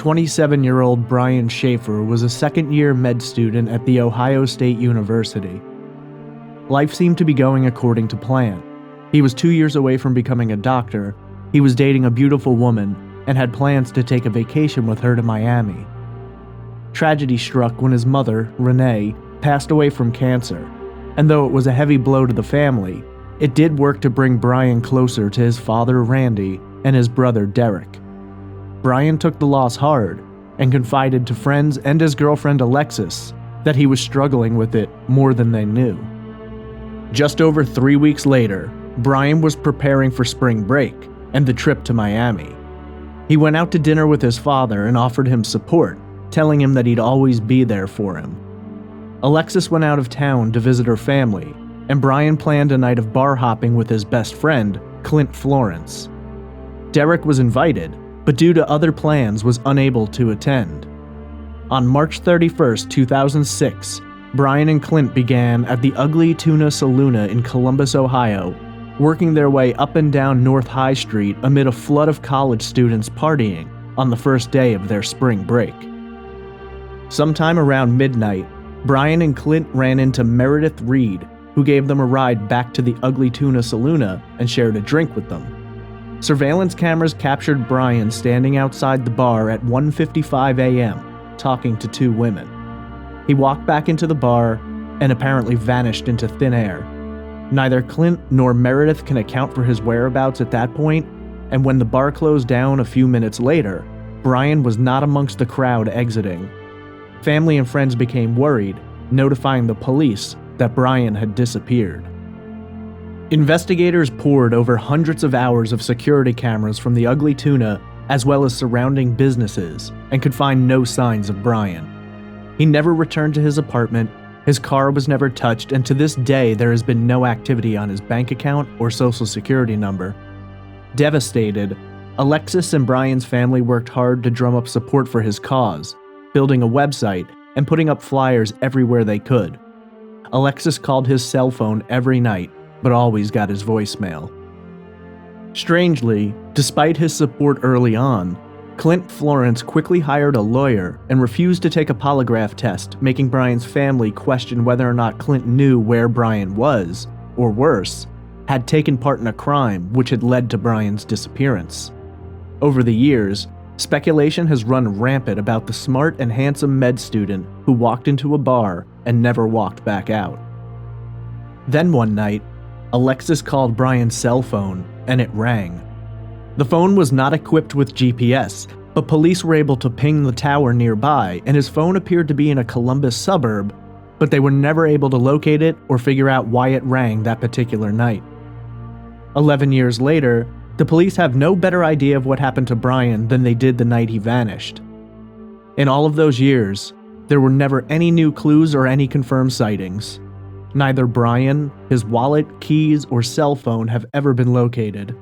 27-year-old Brian Shaffer was a second-year med student at The Ohio State University. Life seemed to be going according to plan. He was 2 years away from becoming a doctor, he was dating a beautiful woman, and had plans to take a vacation with her to Miami. Tragedy struck when his mother, Renee, passed away from cancer, and though it was a heavy blow to the family, it did work to bring Brian closer to his father, Randy, and his brother, Derek. Brian took the loss hard and confided to friends and his girlfriend, Alexis, that he was struggling with it more than they knew. Just over 3 weeks later, Brian was preparing for spring break and the trip to Miami. He went out to dinner with his father and offered him support, telling him that he'd always be there for him. Alexis went out of town to visit her family, and Brian planned a night of bar hopping with his best friend, Clint Florence. Derek was invited, but due to other plans was unable to attend. On March 31st, 2006, Brian and Clint began at the Ugly Tuna Saloona in Columbus, Ohio, working their way up and down North High Street amid a flood of college students partying on the first day of their spring break. Sometime around midnight, Brian and Clint ran into Meredith Reed, who gave them a ride back to the Ugly Tuna Saloona and shared a drink with them. Surveillance cameras captured Brian standing outside the bar at 1:55 a.m., talking to two women. He walked back into the bar and apparently vanished into thin air. Neither Clint nor Meredith can account for his whereabouts at that point, and when the bar closed down a few minutes later, Brian was not amongst the crowd exiting. Family and friends became worried, notifying the police that Brian had disappeared. Investigators pored over hundreds of hours of security cameras from the Ugly Tuna as well as surrounding businesses and could find no signs of Brian. He never returned to his apartment, his car was never touched, and to this day there has been no activity on his bank account or social security number. Devastated, Alexis and Brian's family worked hard to drum up support for his cause, building a website and putting up flyers everywhere they could. Alexis called his cell phone every night, but always got his voicemail. Strangely, despite his support early on, Clint Florence quickly hired a lawyer and refused to take a polygraph test, making Brian's family question whether or not Clint knew where Brian was, or worse, had taken part in a crime which had led to Brian's disappearance. Over the years, speculation has run rampant about the smart and handsome med student who walked into a bar and never walked back out. Then one night, Alexis called Brian's cell phone, and it rang. The phone was not equipped with GPS, but police were able to ping the tower nearby, and his phone appeared to be in a Columbus suburb, but they were never able to locate it or figure out why it rang that particular night. 11 years later, the police have no better idea of what happened to Brian than they did the night he vanished. In all of those years, there were never any new clues or any confirmed sightings. Neither Brian, his wallet, keys, or cell phone have ever been located.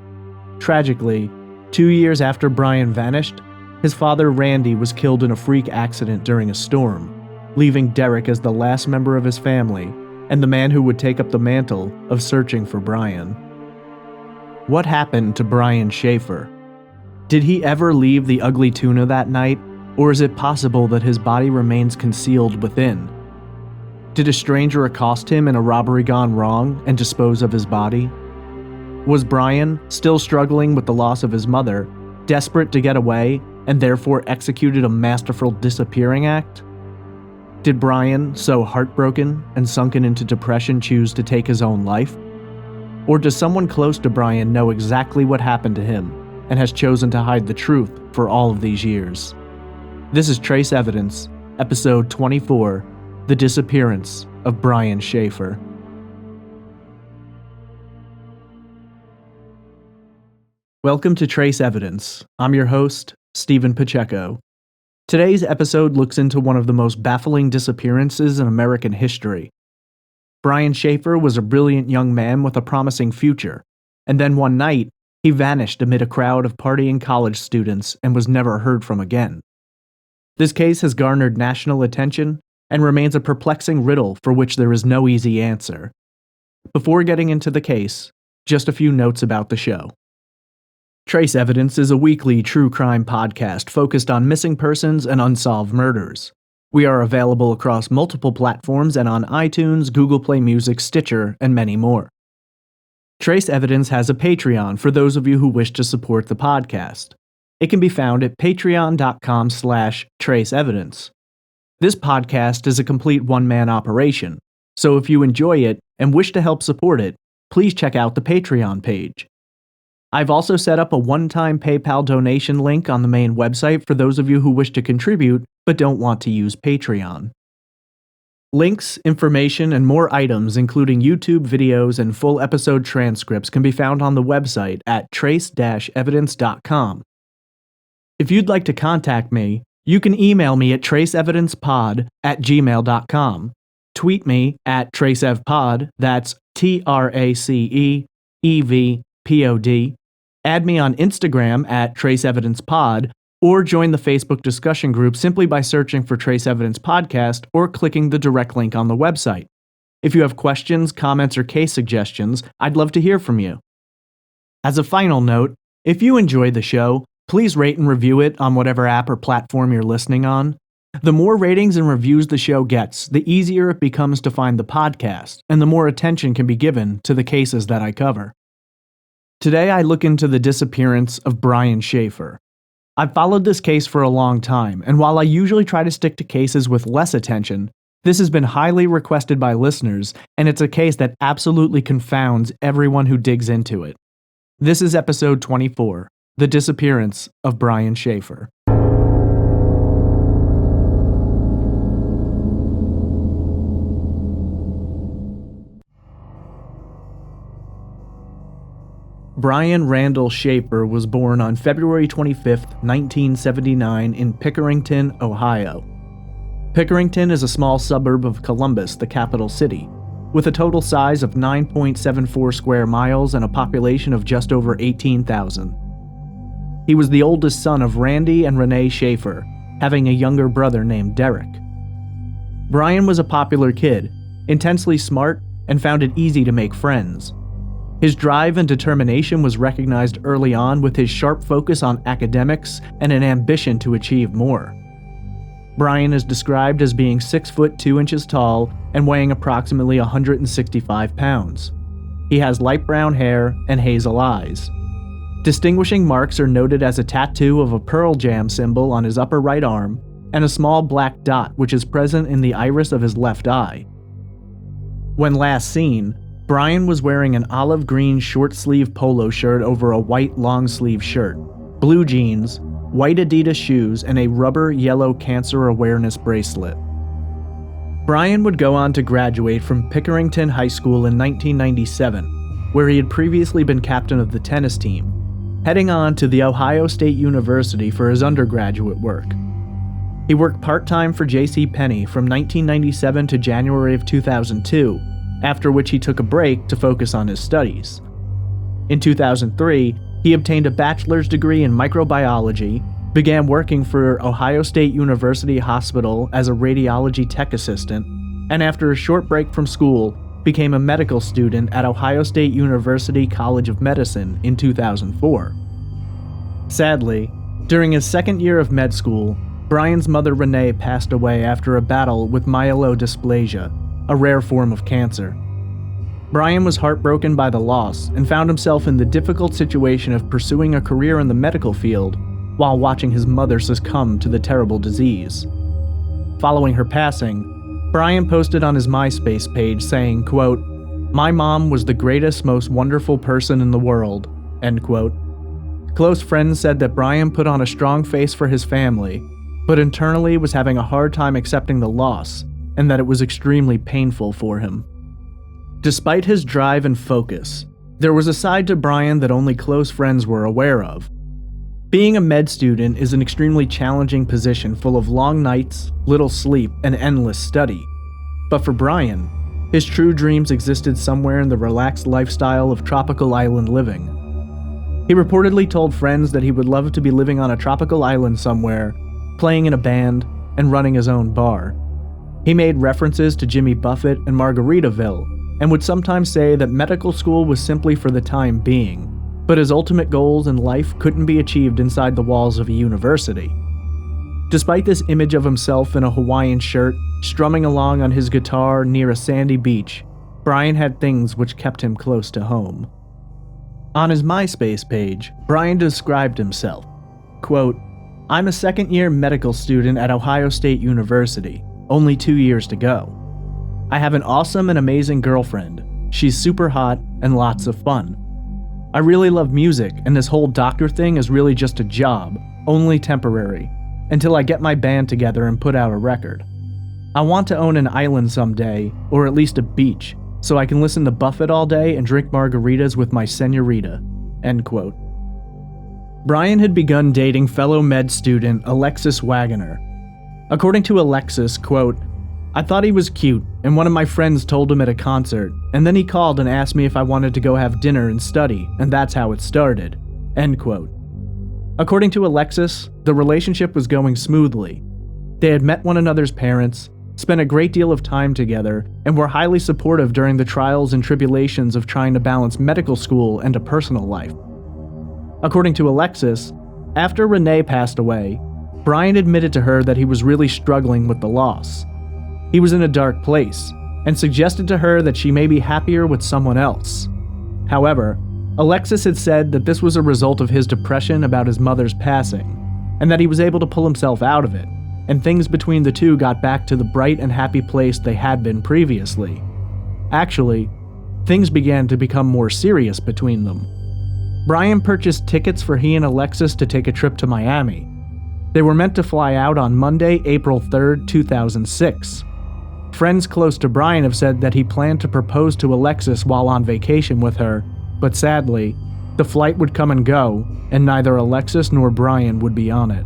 Tragically, 2 years after Brian vanished, his father Randy was killed in a freak accident during a storm, leaving Derek as the last member of his family and the man who would take up the mantle of searching for Brian. What happened to Brian Shaffer? Did he ever leave the Ugly Tuna that night, or is it possible that his body remains concealed within? Did a stranger accost him in a robbery gone wrong and dispose of his body? Was Brian, still struggling with the loss of his mother, desperate to get away and therefore executed a masterful disappearing act? Did Brian, so heartbroken and sunken into depression, choose to take his own life? Or does someone close to Brian know exactly what happened to him and has chosen to hide the truth for all of these years? This is Trace Evidence, Episode 24, The Disappearance of Brian Shaffer. Welcome to Trace Evidence. I'm your host, Stephen Pacheco. Today's episode looks into one of the most baffling disappearances in American history. Brian Shaffer was a brilliant young man with a promising future, and then one night, he vanished amid a crowd of partying college students and was never heard from again. This case has garnered national attention and remains a perplexing riddle for which there is no easy answer. Before getting into the case, just a few notes about the show. Trace Evidence is a weekly true crime podcast focused on missing persons and unsolved murders. We are available across multiple platforms and on iTunes, Google Play Music, Stitcher, and many more. Trace Evidence has a Patreon for those of you who wish to support the podcast. It can be found at patreon.com/traceevidence. This podcast is a complete one-man operation, so if you enjoy it and wish to help support it, please check out the Patreon page. I've also set up a one-time PayPal donation link on the main website for those of you who wish to contribute but don't want to use Patreon. Links, information, and more items, including YouTube videos and full episode transcripts, can be found on the website at trace-evidence.com. If you'd like to contact me, you can email me at traceevidencepod@gmail.com, tweet me at traceevpod, that's TRACEEVPOD, add me on Instagram at traceevidencepod, or join the Facebook discussion group simply by searching for Trace Evidence Podcast or clicking the direct link on the website. If you have questions, comments, or case suggestions, I'd love to hear from you. As a final note, if you enjoy the show, please rate and review it on whatever app or platform you're listening on. The more ratings and reviews the show gets, the easier it becomes to find the podcast, and the more attention can be given to the cases that I cover. Today I look into the disappearance of Brian Shaffer. I've followed this case for a long time, and while I usually try to stick to cases with less attention, this has been highly requested by listeners, and it's a case that absolutely confounds everyone who digs into it. This is episode 24, The Disappearance of Brian Shaffer. Brian Randall Shaffer was born on February 25, 1979 in Pickerington, Ohio. Pickerington is a small suburb of Columbus, the capital city, with a total size of 9.74 square miles and a population of just over 18,000. He was the oldest son of Randy and Renee Shaffer, having a younger brother named Derek. Brian was a popular kid, intensely smart, and found it easy to make friends. His drive and determination was recognized early on with his sharp focus on academics and an ambition to achieve more. Brian is described as being 6 foot 2 inches tall and weighing approximately 165 pounds. He has light brown hair and hazel eyes. Distinguishing marks are noted as a tattoo of a Pearl Jam symbol on his upper right arm and a small black dot which is present in the iris of his left eye. When last seen, Brian was wearing an olive green short-sleeve polo shirt over a white long-sleeve shirt, blue jeans, white Adidas shoes, and a rubber yellow cancer awareness bracelet. Brian would go on to graduate from Pickerington High School in 1997, where he had previously been captain of the tennis team, heading on to The Ohio State University for his undergraduate work. He worked part-time for JCPenney from 1997 to January of 2002, after which he took a break to focus on his studies. In 2003, he obtained a bachelor's degree in microbiology, began working for Ohio State University Hospital as a radiology tech assistant, and after a short break from school, became a medical student at Ohio State University College of Medicine in 2004. Sadly, during his second year of med school, Brian's mother Renee passed away after a battle with myelodysplasia, a rare form of cancer. Brian was heartbroken by the loss and found himself in the difficult situation of pursuing a career in the medical field while watching his mother succumb to the terrible disease. Following her passing, Brian posted on his MySpace page saying, quote, "My mom was the greatest, most wonderful person in the world," end quote. Close friends said that Brian put on a strong face for his family, but internally was having a hard time accepting the loss, and that it was extremely painful for him. Despite his drive and focus, there was a side to Brian that only close friends were aware of. Being a med student is an extremely challenging position full of long nights, little sleep, and endless study. But for Brian, his true dreams existed somewhere in the relaxed lifestyle of tropical island living. He reportedly told friends that he would love to be living on a tropical island somewhere, playing in a band, and running his own bar. He made references to Jimmy Buffett and Margaritaville, and would sometimes say that medical school was simply for the time being, but his ultimate goals in life couldn't be achieved inside the walls of a university. Despite this image of himself in a Hawaiian shirt, strumming along on his guitar near a sandy beach, Brian had things which kept him close to home. On his MySpace page, Brian described himself, quote, "I'm a second-year medical student at Ohio State University, only 2 years to go. I have an awesome and amazing girlfriend. She's super hot and lots of fun. I really love music, and this whole doctor thing is really just a job, only temporary, until I get my band together and put out a record. I want to own an island someday, or at least a beach, so I can listen to Buffett all day and drink margaritas with my senorita." End quote. Brian had begun dating fellow med student Alexis Wagoner. According to Alexis, quote, "I thought he was cute, and one of my friends told him at a concert, and then he called and asked me if I wanted to go have dinner and study, and that's how it started." End quote. According to Alexis, the relationship was going smoothly. They had met one another's parents, spent a great deal of time together, and were highly supportive during the trials and tribulations of trying to balance medical school and a personal life. According to Alexis, after Renee passed away, Brian admitted to her that he was really struggling with the loss. He was in a dark place, and suggested to her that she may be happier with someone else. However, Alexis had said that this was a result of his depression about his mother's passing, and that he was able to pull himself out of it, and things between the two got back to the bright and happy place they had been previously. Actually, things began to become more serious between them. Brian purchased tickets for he and Alexis to take a trip to Miami. They were meant to fly out on Monday, April 3rd, 2006. Friends close to Brian have said that he planned to propose to Alexis while on vacation with her, but sadly, the flight would come and go, and neither Alexis nor Brian would be on it.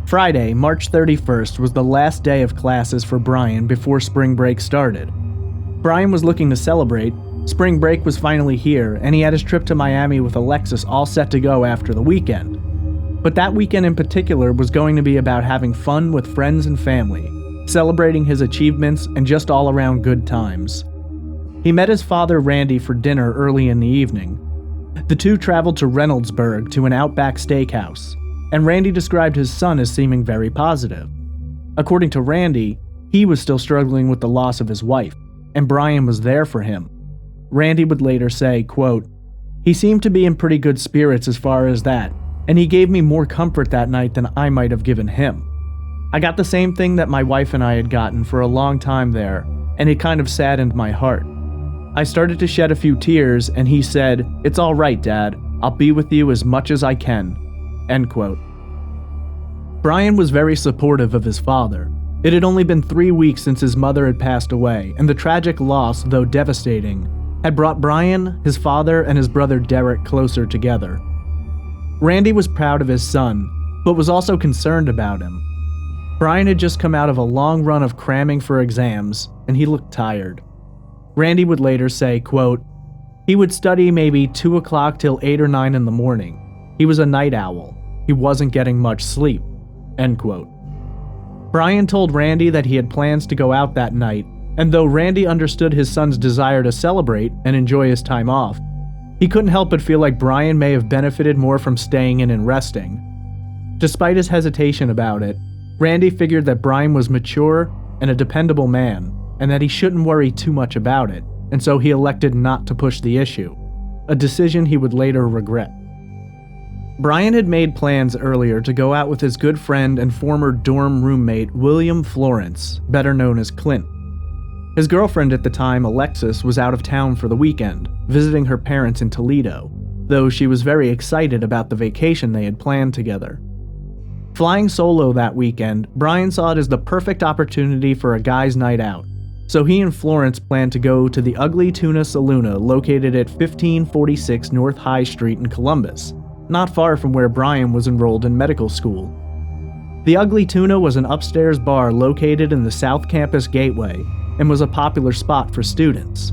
Friday, March 31st was the last day of classes for Brian before spring break started. Brian was looking to celebrate. Spring break was finally here, and he had his trip to Miami with Alexis all set to go after the weekend. But that weekend in particular was going to be about having fun with friends and family, celebrating his achievements, and just all around good times. He met his father Randy for dinner early in the evening. The two traveled to Reynoldsburg to an Outback steakhouse, and Randy described his son as seeming very positive. According to Randy, he was still struggling with the loss of his wife, and Brian was there for him. Randy would later say, quote, "He seemed to be in pretty good spirits as far as that, and he gave me more comfort that night than I might have given him. I got the same thing that my wife and I had gotten for a long time there, and it kind of saddened my heart. I started to shed a few tears, and he said, 'It's all right, Dad. I'll be with you as much as I can.'" End quote. Brian was very supportive of his father. It had only been 3 weeks since his mother had passed away, and the tragic loss, though devastating, had brought Brian, his father, and his brother Derek closer together. Randy was proud of his son, but was also concerned about him. Brian had just come out of a long run of cramming for exams, and he looked tired. Randy would later say, quote, "He would study maybe 2 o'clock till 8 or 9 in the morning. He was a night owl. He wasn't getting much sleep." End quote. Brian told Randy that he had plans to go out that night, and though Randy understood his son's desire to celebrate and enjoy his time off, he couldn't help but feel like Brian may have benefited more from staying in and resting. Despite his hesitation about it, Randy figured that Brian was mature and a dependable man, and that he shouldn't worry too much about it, and so he elected not to push the issue, a decision he would later regret. Brian had made plans earlier to go out with his good friend and former dorm roommate William Florence, better known as Clint. His girlfriend at the time, Alexis, was out of town for the weekend, visiting her parents in Toledo, though she was very excited about the vacation they had planned together. Flying solo that weekend, Brian saw it as the perfect opportunity for a guy's night out, so he and Florence planned to go to the Ugly Tuna Saloona located at 1546 North High Street in Columbus, not far from where Brian was enrolled in medical school. The Ugly Tuna was an upstairs bar located in the South Campus Gateway and was a popular spot for students.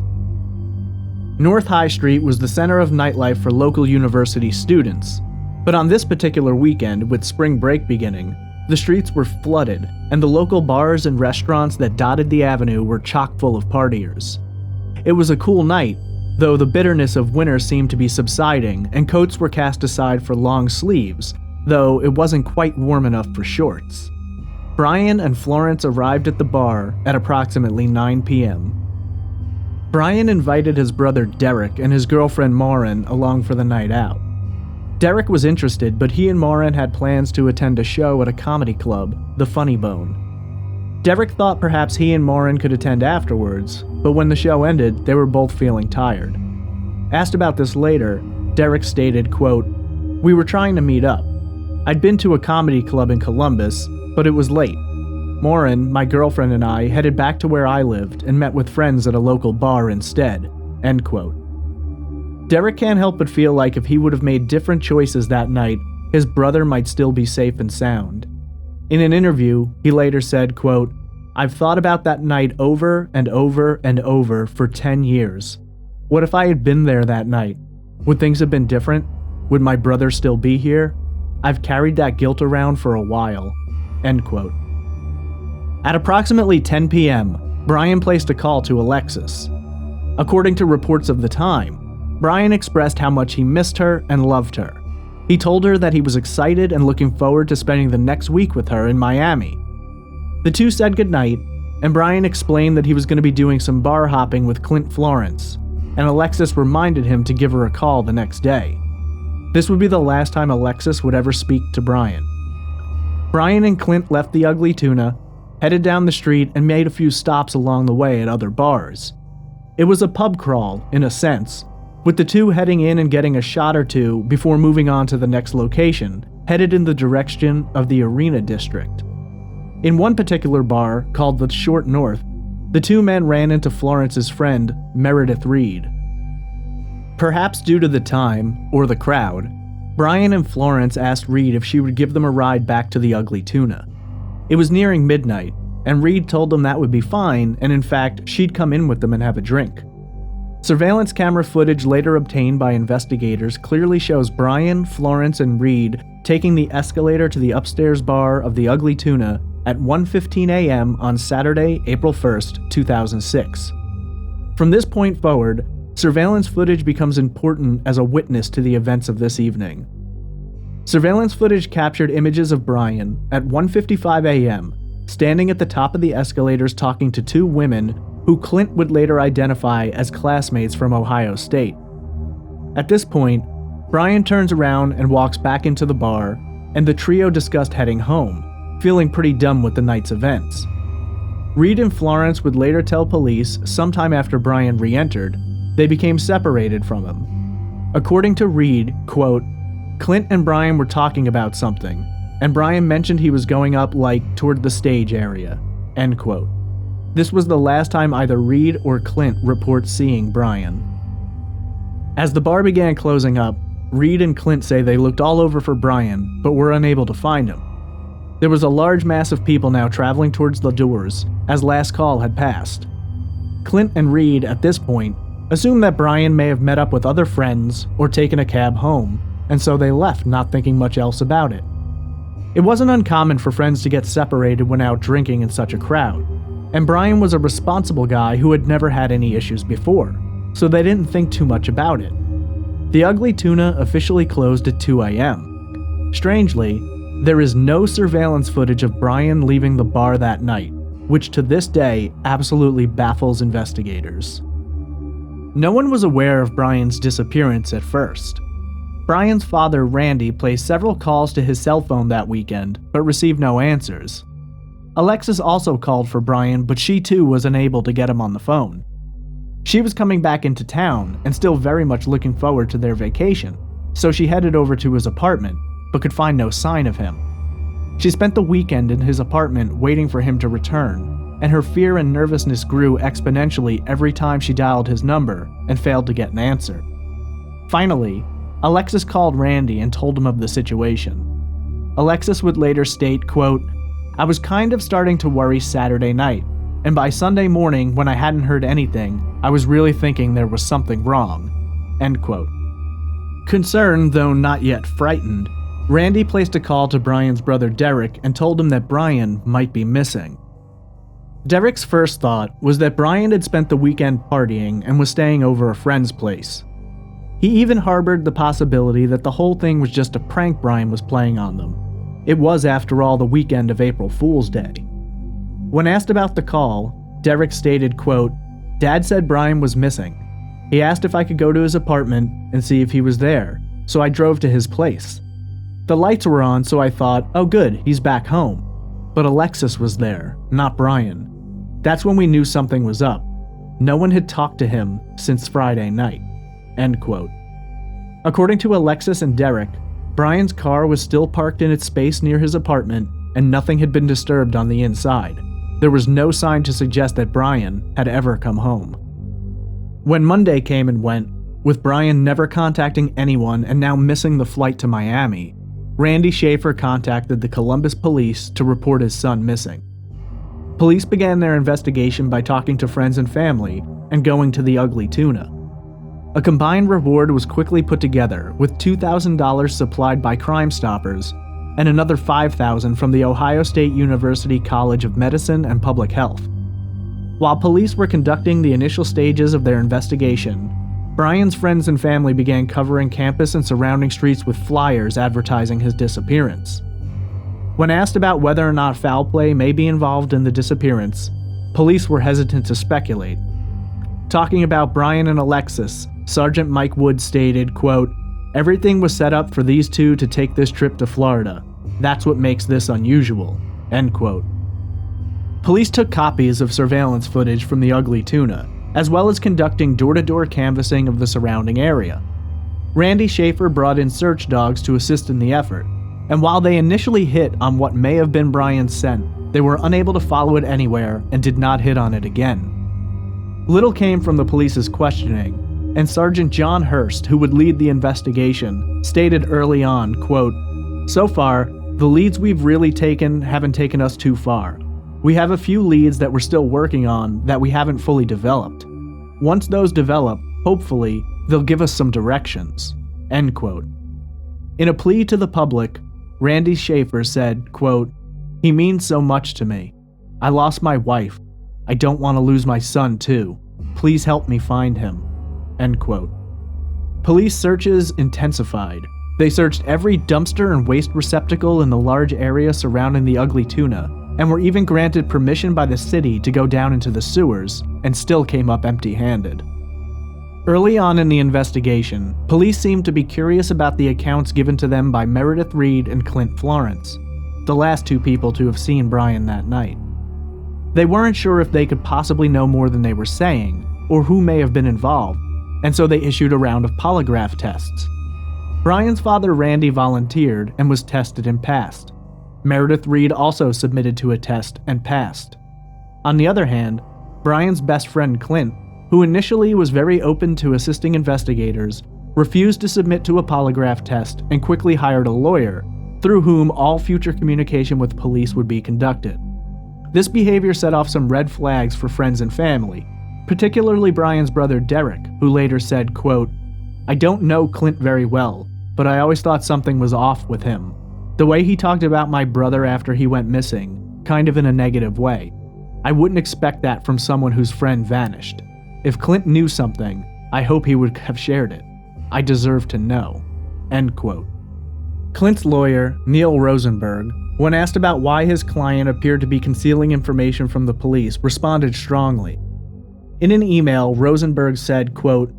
North High Street was the center of nightlife for local university students, but on this particular weekend, with spring break beginning, the streets were flooded, and the local bars and restaurants that dotted the avenue were chock full of partiers. It was a cool night, though the bitterness of winter seemed to be subsiding and coats were cast aside for long sleeves, though it wasn't quite warm enough for shorts. Brian and Florence arrived at the bar at approximately 9 p.m. Brian invited his brother Derek and his girlfriend Maureen along for the night out. Derek was interested, but he and Maureen had plans to attend a show at a comedy club, the Funny Bone. Derek thought perhaps he and Maureen could attend afterwards, but when the show ended, they were both feeling tired. Asked about this later, Derek stated, quote, "We were trying to meet up. I'd been to a comedy club in Columbus, but it was late. Maureen, my girlfriend, and I headed back to where I lived and met with friends at a local bar instead." End quote. Derek can't help but feel like if he would have made different choices that night, his brother might still be safe and sound. In an interview, he later said, quote, "I've thought about that night over and over and over for 10 years. What if I had been there that night? Would things have been different? Would my brother still be here? I've carried that guilt around for a while." End quote. At approximately 10 p.m., Brian placed a call to Alexis. According to reports of the time, Brian expressed how much he missed her and loved her. He told her that he was excited and looking forward to spending the next week with her in Miami. The two said goodnight, and Brian explained that he was going to be doing some bar hopping with Clint Florence, and Alexis reminded him to give her a call the next day. This would be the last time Alexis would ever speak to Brian. Brian and Clint left the Ugly Tuna, headed down the street, and made a few stops along the way at other bars. It was a pub crawl, in a sense, with the two heading in and getting a shot or two before moving on to the next location, headed in the direction of the Arena District. In one particular bar, called the Short North, the two men ran into Florence's friend, Meredith Reed. Perhaps due to the time, or the crowd, Brian and Florence asked Reed if she would give them a ride back to the Ugly Tuna. It was nearing midnight, and Reed told them that would be fine, and in fact, she'd come in with them and have a drink. Surveillance camera footage later obtained by investigators clearly shows Brian, Florence, and Reed taking the escalator to the upstairs bar of the Ugly Tuna at 1:15 a.m. on Saturday, April 1st, 2006. From this point forward, surveillance footage becomes important as a witness to the events of this evening. Surveillance footage captured images of Brian at 1:55 a.m., standing at the top of the escalators talking to two women who Clint would later identify as classmates from Ohio State. At this point, Brian turns around and walks back into the bar, and the trio discussed heading home, feeling pretty done with the night's events. Reed and Florence would later tell police sometime after Brian re-entered, they became separated from him. According to Reed, quote, "Clint and Brian were talking about something, and Brian mentioned he was going up, toward the stage area." End quote. This was the last time either Reed or Clint reports seeing Brian. As the bar began closing up, Reed and Clint say they looked all over for Brian, but were unable to find him. There was a large mass of people now traveling towards the doors, as last call had passed. Clint and Reed, at this point, assumed that Brian may have met up with other friends or taken a cab home, and so they left, not thinking much else about it. It wasn't uncommon for friends to get separated when out drinking in such a crowd, and Brian was a responsible guy who had never had any issues before, so they didn't think too much about it. The Ugly Tuna officially closed at 2 a.m. Strangely, there is no surveillance footage of Brian leaving the bar that night, which to this day absolutely baffles investigators. No one was aware of Brian's disappearance at first. Brian's father, Randy, placed several calls to his cell phone that weekend, but received no answers. Alexis also called for Brian, but she too was unable to get him on the phone. She was coming back into town and still very much looking forward to their vacation, so she headed over to his apartment, but could find no sign of him. She spent the weekend in his apartment waiting for him to return, and her fear and nervousness grew exponentially every time she dialed his number and failed to get an answer. Finally, Alexis called Randy and told him of the situation. Alexis would later state, quote, "I was kind of starting to worry Saturday night, and by Sunday morning, when I hadn't heard anything, I was really thinking there was something wrong." End quote. Concerned, though not yet frightened, Randy placed a call to Brian's brother Derek and told him that Brian might be missing. Derek's first thought was that Brian had spent the weekend partying and was staying over a friend's place. He even harbored the possibility that the whole thing was just a prank Brian was playing on them. It was, after all, the weekend of April Fool's Day. When asked about the call, Derek stated, quote, "Dad said Brian was missing. He asked if I could go to his apartment and see if he was there, so I drove to his place. The lights were on, so I thought, oh good, he's back home. But Alexis was there, not Brian. That's when we knew something was up. No one had talked to him since Friday night." End quote. According to Alexis and Derek, Brian's car was still parked in its space near his apartment and nothing had been disturbed on the inside. There was no sign to suggest that Brian had ever come home. When Monday came and went, with Brian never contacting anyone and now missing the flight to Miami, Randy Shaffer contacted the Columbus police to report his son missing. Police began their investigation by talking to friends and family and going to the Ugly Tuna. A combined reward was quickly put together, with $2,000 supplied by Crime Stoppers and another $5,000 from the Ohio State University College of Medicine and Public Health. While police were conducting the initial stages of their investigation, Brian's friends and family began covering campus and surrounding streets with flyers advertising his disappearance. When asked about whether or not foul play may be involved in the disappearance, police were hesitant to speculate. Talking about Brian and Alexis, Sergeant Mike Wood stated, quote, "Everything was set up for these two to take this trip to Florida. That's what makes this unusual." End quote. Police took copies of surveillance footage from the Ugly Tuna, as well as conducting door-to-door canvassing of the surrounding area. Randy Shaffer brought in search dogs to assist in the effort, and while they initially hit on what may have been Brian's scent, they were unable to follow it anywhere and did not hit on it again. Little came from the police's questioning, and Sergeant John Hurst, who would lead the investigation, stated early on, quote, "So far, the leads we've really taken haven't taken us too far. We have a few leads that we're still working on that we haven't fully developed. Once those develop, hopefully, they'll give us some directions." End quote. In a plea to the public, Randy Shaffer said, quote, "He means so much to me. I lost my wife. I don't want to lose my son too. Please help me find him." End quote. Police searches intensified. They searched every dumpster and waste receptacle in the large area surrounding the Ugly Tuna, and were even granted permission by the city to go down into the sewers, and still came up empty-handed. Early on in the investigation, police seemed to be curious about the accounts given to them by Meredith Reed and Clint Florence, the last two people to have seen Brian that night. They weren't sure if they could possibly know more than they were saying, or who may have been involved, and so they issued a round of polygraph tests. Brian's father Randy volunteered and was tested and passed. Meredith Reed also submitted to a test and passed. On the other hand, Brian's best friend Clint, who initially was very open to assisting investigators, refused to submit to a polygraph test and quickly hired a lawyer, through whom all future communication with police would be conducted. This behavior set off some red flags for friends and family, particularly Brian's brother Derek, who later said, quote, "I don't know Clint very well, but I always thought something was off with him. The way he talked about my brother after he went missing, kind of in a negative way. I wouldn't expect that from someone whose friend vanished. If Clint knew something, I hope he would have shared it. I deserve to know." End quote. Clint's lawyer, Neil Rosenberg, when asked about why his client appeared to be concealing information from the police, responded strongly. In an email, Rosenberg said, quote,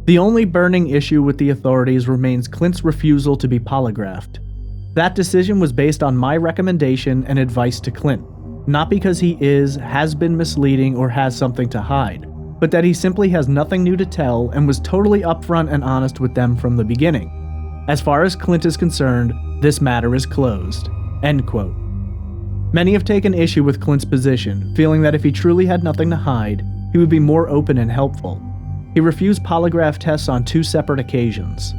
"The only burning issue with the authorities remains Clint's refusal to be polygraphed. That decision was based on my recommendation and advice to Clint, not because he has been misleading or has something to hide, but that he simply has nothing new to tell and was totally upfront and honest with them from the beginning. As far as Clint is concerned, this matter is closed." End quote. Many have taken issue with Clint's position, feeling that if he truly had nothing to hide, he would be more open and helpful. He refused polygraph tests on 2 separate occasions.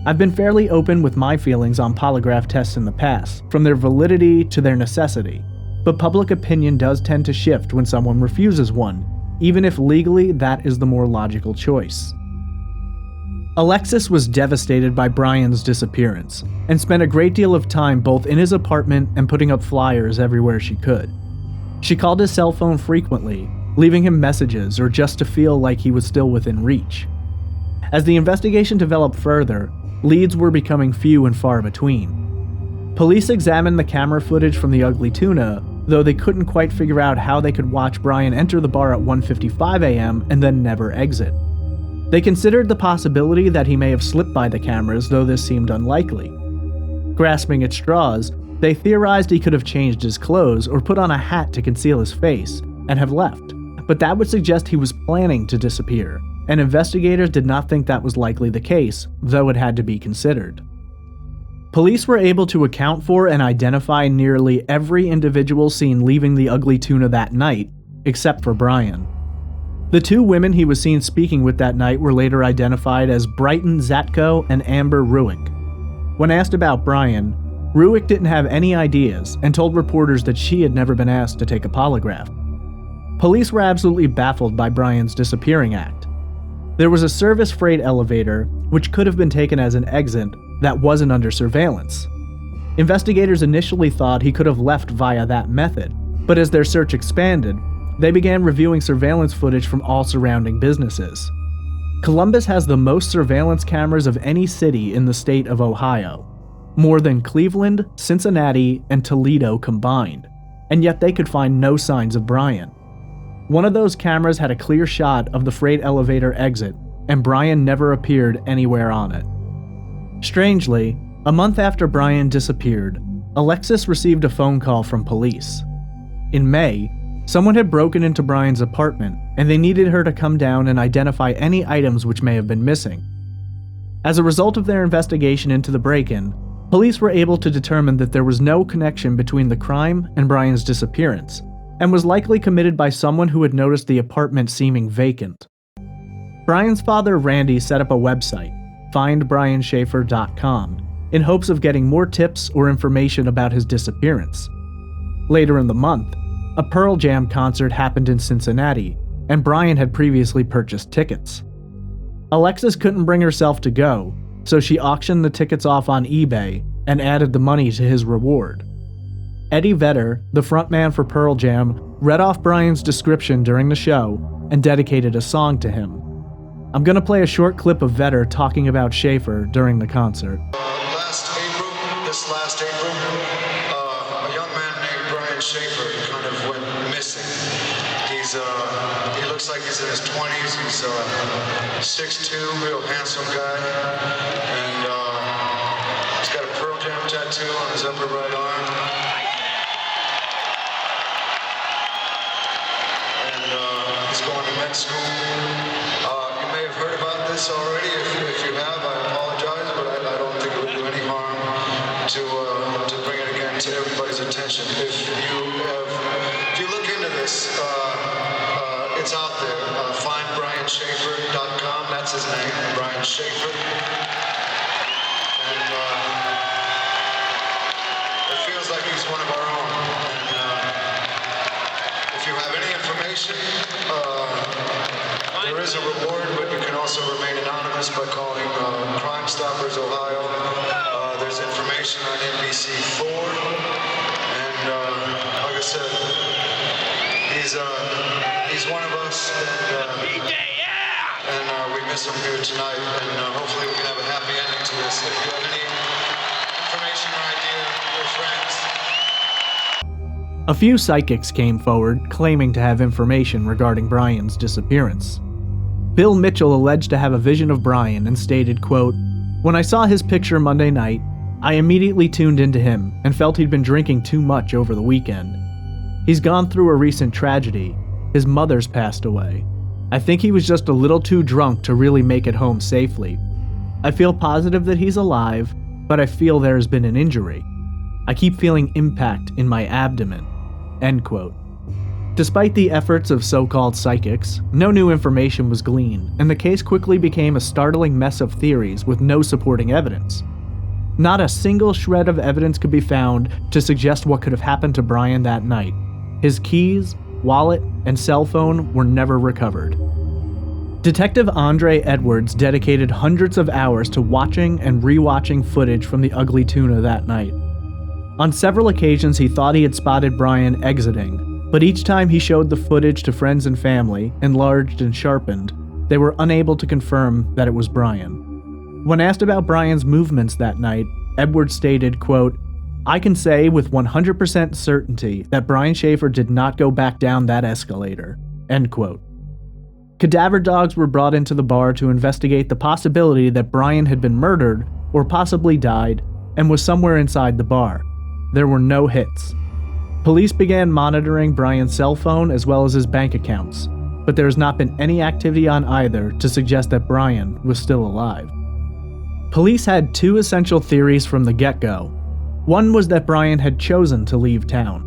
I've been fairly open with my feelings on polygraph tests in the past, from their validity to their necessity, but public opinion does tend to shift when someone refuses one, even if legally that is the more logical choice. Alexis was devastated by Brian's disappearance, and spent a great deal of time both in his apartment and putting up flyers everywhere she could. She called his cell phone frequently, leaving him messages or just to feel like he was still within reach. As the investigation developed further, leads were becoming few and far between. Police examined the camera footage from the Ugly Tuna, though they couldn't quite figure out how they could watch Brian enter the bar at 1:55 a.m. and then never exit. They considered the possibility that he may have slipped by the cameras, though this seemed unlikely. Grasping at straws, they theorized he could have changed his clothes or put on a hat to conceal his face and have left, but that would suggest he was planning to disappear, and investigators did not think that was likely the case, though it had to be considered. Police were able to account for and identify nearly every individual seen leaving the Ugly Tuna that night, except for Brian. The two women he was seen speaking with that night were later identified as Brighton Zatko and Amber Ruick. When asked about Brian, Ruick didn't have any ideas and told reporters that she had never been asked to take a polygraph. Police were absolutely baffled by Brian's disappearing act. There was a service freight elevator, which could have been taken as an exit, that wasn't under surveillance. Investigators initially thought he could have left via that method, but as their search expanded, they began reviewing surveillance footage from all surrounding businesses. Columbus has the most surveillance cameras of any city in the state of Ohio, more than Cleveland, Cincinnati, and Toledo combined, and yet they could find no signs of Brian. One of those cameras had a clear shot of the freight elevator exit, and Brian never appeared anywhere on it. Strangely, a month after Brian disappeared, Alexis received a phone call from police. In May, someone had broken into Brian's apartment, and they needed her to come down and identify any items which may have been missing. As a result of their investigation into the break-in, police were able to determine that there was no connection between the crime and Brian's disappearance, and was likely committed by someone who had noticed the apartment seeming vacant. Brian's father, Randy, set up a website, findbrianshaffer.com, in hopes of getting more tips or information about his disappearance. Later in the month, a Pearl Jam concert happened in Cincinnati, and Brian had previously purchased tickets. Alexis couldn't bring herself to go, so she auctioned the tickets off on eBay and added the money to his reward. Eddie Vedder, the frontman for Pearl Jam, read off Brian's description during the show and dedicated a song to him. I'm gonna play a short clip of Vedder talking about Shaffer during the concert. This last April, a young man named Brian Shaffer kind of went missing. He looks like he's in his 20s. He's 6'2", real handsome guy, and he's got a Pearl Jam tattoo on his upper right arm. And he's going to med school. You may have heard about this already. If you have, I apologize, but I don't think it would do any harm to bring it again to everybody's attention. If you look into this, it's out there. Findbrianshaffer.com. That's his name, Brian Shaffer. And it feels like he's one of our own. And if you have any information, there is a reward, but you can also remain anonymous by calling Crime Stoppers Ohio. There's information on NBC4, and like I said, he's one of us, and we miss him here tonight, and hopefully we can have a happy ending to this. If you have any information or idea, we're friends. A few psychics came forward claiming to have information regarding Brian's disappearance. Bill Mitchell alleged to have a vision of Brian and stated, quote, "When I saw his picture Monday night, I immediately tuned into him and felt he'd been drinking too much over the weekend. He's gone through a recent tragedy. His mother's passed away. I think he was just a little too drunk to really make it home safely. I feel positive that he's alive, but I feel there has been an injury. I keep feeling impact in my abdomen." End quote. Despite the efforts of so-called psychics, no new information was gleaned, and the case quickly became a startling mess of theories with no supporting evidence. Not a single shred of evidence could be found to suggest what could have happened to Brian that night. His keys, wallet, and cell phone were never recovered. Detective Andre Edwards dedicated hundreds of hours to watching and rewatching footage from the Ugly Tuna that night. On several occasions he thought he had spotted Brian exiting, But each time he showed the footage to friends and family, enlarged and sharpened, they were unable to confirm that it was Brian. When asked about Brian's movements that night, Edwards stated, quote, "I can say with 100% certainty that Brian Shaffer did not go back down that escalator." End quote. Cadaver dogs were brought into the bar to investigate the possibility that Brian had been murdered or possibly died and was somewhere inside the bar. There were no hits. Police began monitoring Brian's cell phone as well as his bank accounts, but there has not been any activity on either to suggest that Brian was still alive. Police had two essential theories from the get-go. One was that Brian had chosen to leave town.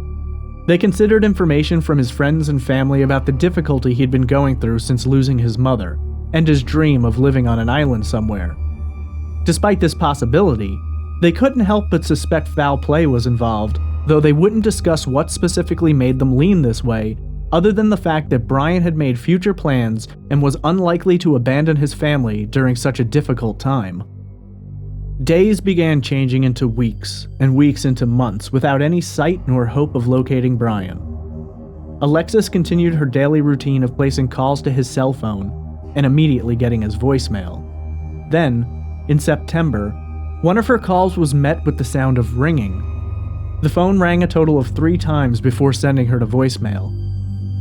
They considered information from his friends and family about the difficulty he'd been going through since losing his mother, and his dream of living on an island somewhere. Despite this possibility, they couldn't help but suspect foul play was involved, though they wouldn't discuss what specifically made them lean this way, other than the fact that Brian had made future plans and was unlikely to abandon his family during such a difficult time. Days began changing into weeks, and weeks into months without any sight nor hope of locating Brian. Alexis continued her daily routine of placing calls to his cell phone and immediately getting his voicemail. Then, in September, one of her calls was met with the sound of ringing. The phone rang a total of 3 times before sending her to voicemail.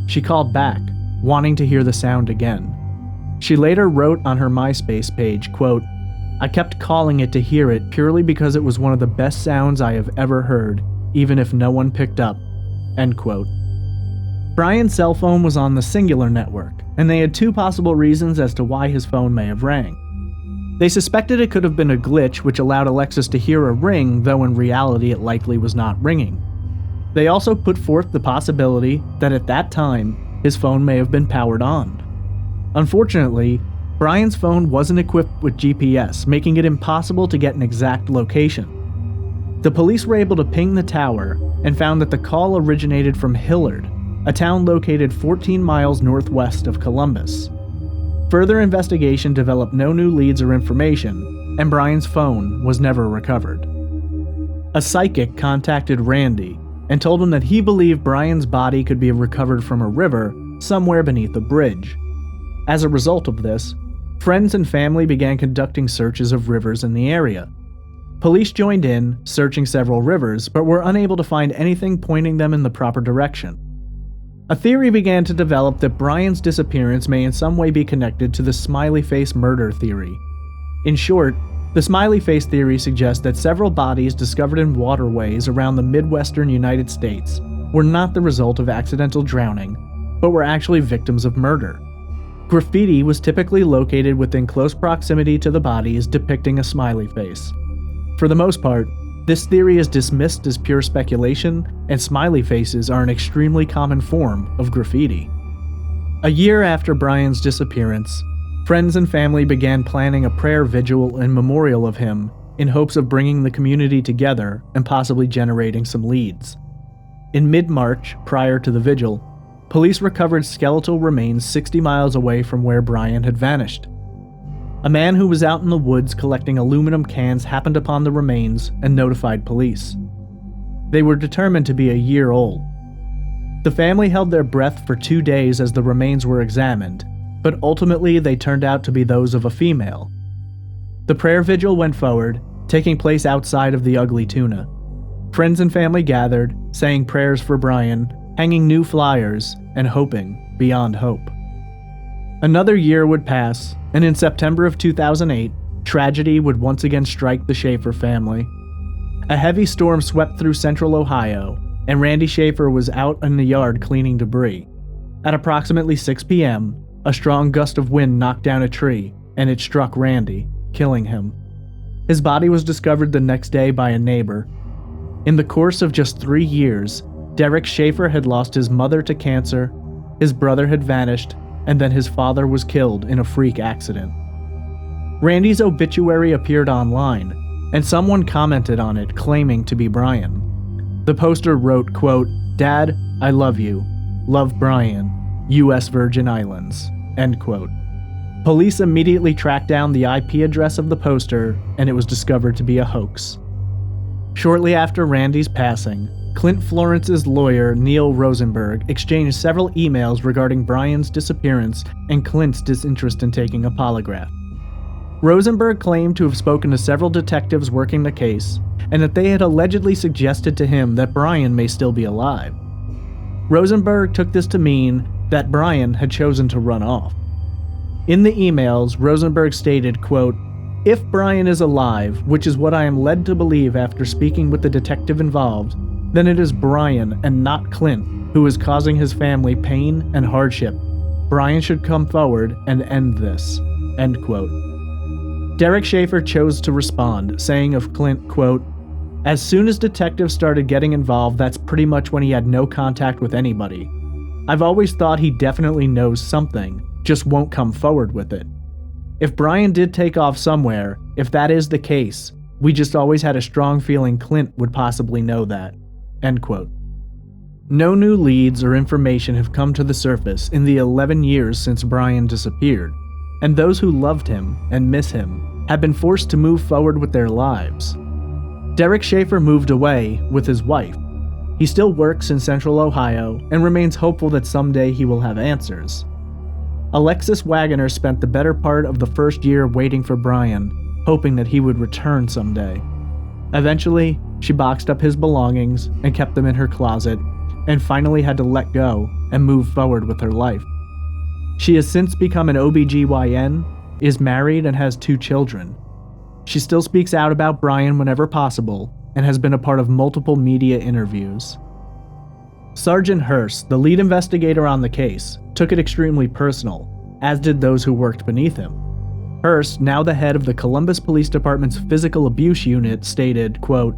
She called back, wanting to hear the sound again. She later wrote on her MySpace page, quote, "I kept calling it to hear it purely because it was one of the best sounds I have ever heard, even if no one picked up." End quote. Brian's cell phone was on the Singular network, and they had 2 possible reasons as to why his phone may have rang. They suspected it could have been a glitch which allowed Alexis to hear a ring, though in reality it likely was not ringing. They also put forth the possibility that at that time, his phone may have been powered on. Unfortunately, Brian's phone wasn't equipped with GPS, making it impossible to get an exact location. The police were able to ping the tower and found that the call originated from Hillard, a town located 14 miles northwest of Columbus. Further investigation developed no new leads or information, and Brian's phone was never recovered. A psychic contacted Randy and told him that he believed Brian's body could be recovered from a river somewhere beneath a bridge. As a result of this, friends and family began conducting searches of rivers in the area. Police joined in, searching several rivers, but were unable to find anything pointing them in the proper direction. A theory began to develop that Brian's disappearance may in some way be connected to the smiley face murder theory. In short, the smiley face theory suggests that several bodies discovered in waterways around the Midwestern United States were not the result of accidental drowning, but were actually victims of murder. Graffiti was typically located within close proximity to the bodies depicting a smiley face. For the most part, this theory is dismissed as pure speculation, and smiley faces are an extremely common form of graffiti. A year after Brian's disappearance, friends and family began planning a prayer vigil and memorial of him in hopes of bringing the community together and possibly generating some leads. In mid-March, prior to the vigil, police recovered skeletal remains 60 miles away from where Brian had vanished. A man who was out in the woods collecting aluminum cans happened upon the remains and notified police. They were determined to be a year old. The family held their breath for 2 days as the remains were examined, but ultimately they turned out to be those of a female. The prayer vigil went forward, taking place outside of the Ugly Tuna. Friends and family gathered, saying prayers for Brian, hanging new flyers, and hoping beyond hope. Another year would pass, and in September of 2008, tragedy would once again strike the Shaffer family. A heavy storm swept through central Ohio, and Randy Shaffer was out in the yard cleaning debris. At approximately 6 p.m., a strong gust of wind knocked down a tree, and it struck Randy, killing him. His body was discovered the next day by a neighbor. In the course of just 3 years, Derek Shaffer had lost his mother to cancer, his brother had vanished, and then his father was killed in a freak accident. Randy's obituary appeared online, and someone commented on it claiming to be Brian. The poster wrote, quote, "Dad, I love you. Love Brian. U.S. Virgin Islands." End quote. Police immediately tracked down the IP address of the poster, and it was discovered to be a hoax. Shortly after Randy's passing, Clint Florence's lawyer, Neil Rosenberg, exchanged several emails regarding Brian's disappearance and Clint's disinterest in taking a polygraph. Rosenberg claimed to have spoken to several detectives working the case, and that they had allegedly suggested to him that Brian may still be alive. Rosenberg took this to mean that Brian had chosen to run off. In the emails, Rosenberg stated, quote, "If Brian is alive, which is what I am led to believe after speaking with the detective involved, then it is Brian and not Clint who is causing his family pain and hardship. Brian should come forward and end this." End quote. Derek Shaffer chose to respond, saying of Clint, quote, "As soon as detectives started getting involved, that's pretty much when he had no contact with anybody. I've always thought he definitely knows something, just won't come forward with it. If Brian did take off somewhere, if that is the case, we just always had a strong feeling Clint would possibly know that." End quote. No new leads or information have come to the surface in the 11 years since Brian disappeared, and those who loved him and miss him have been forced to move forward with their lives. Derek Shaffer moved away with his wife. He still works in Central Ohio and remains hopeful that someday he will have answers. Alexis Wagoner spent the better part of the first year waiting for Brian, hoping that he would return someday. Eventually, she boxed up his belongings and kept them in her closet, and finally had to let go and move forward with her life. She has since become an OBGYN, is married, and has 2 children. She still speaks out about Brian whenever possible, and has been a part of multiple media interviews. Sergeant Hurst, the lead investigator on the case, took it extremely personal, as did those who worked beneath him. Hurst, now the head of the Columbus Police Department's Physical Abuse Unit, stated, quote,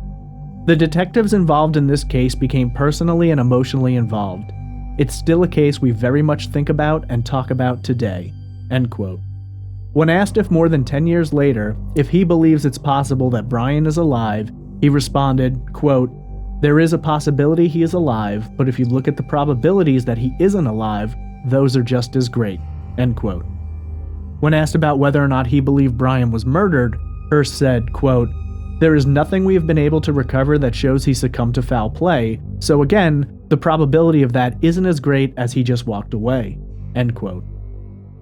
"The detectives involved in this case became personally and emotionally involved. It's still a case we very much think about and talk about today." End quote. When asked if more than 10 years later, if he believes it's possible that Brian is alive, he responded, quote, "There is a possibility he is alive, but if you look at the probabilities that he isn't alive, those are just as great." End quote. When asked about whether or not he believed Brian was murdered, Hurst said, quote, "There is nothing we have been able to recover that shows he succumbed to foul play, so again, the probability of that isn't as great as he just walked away." End quote.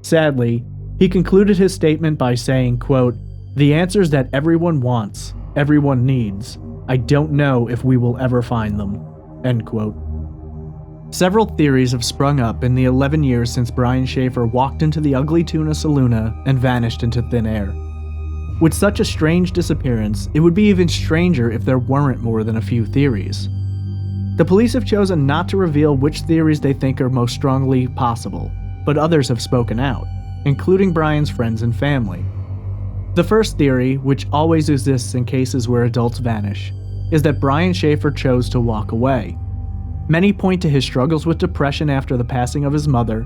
Sadly, he concluded his statement by saying, quote, "The answers that everyone wants, everyone needs. I don't know if we will ever find them." End quote. Several theories have sprung up in the 11 years since Brian Shaffer walked into the Ugly Tuna Saloona and vanished into thin air. With such a strange disappearance, it would be even stranger if there weren't more than a few theories. The police have chosen not to reveal which theories they think are most strongly possible, but others have spoken out, including Brian's friends and family. The first theory, which always exists in cases where adults vanish, is that Brian Shaffer chose to walk away. Many point to his struggles with depression after the passing of his mother,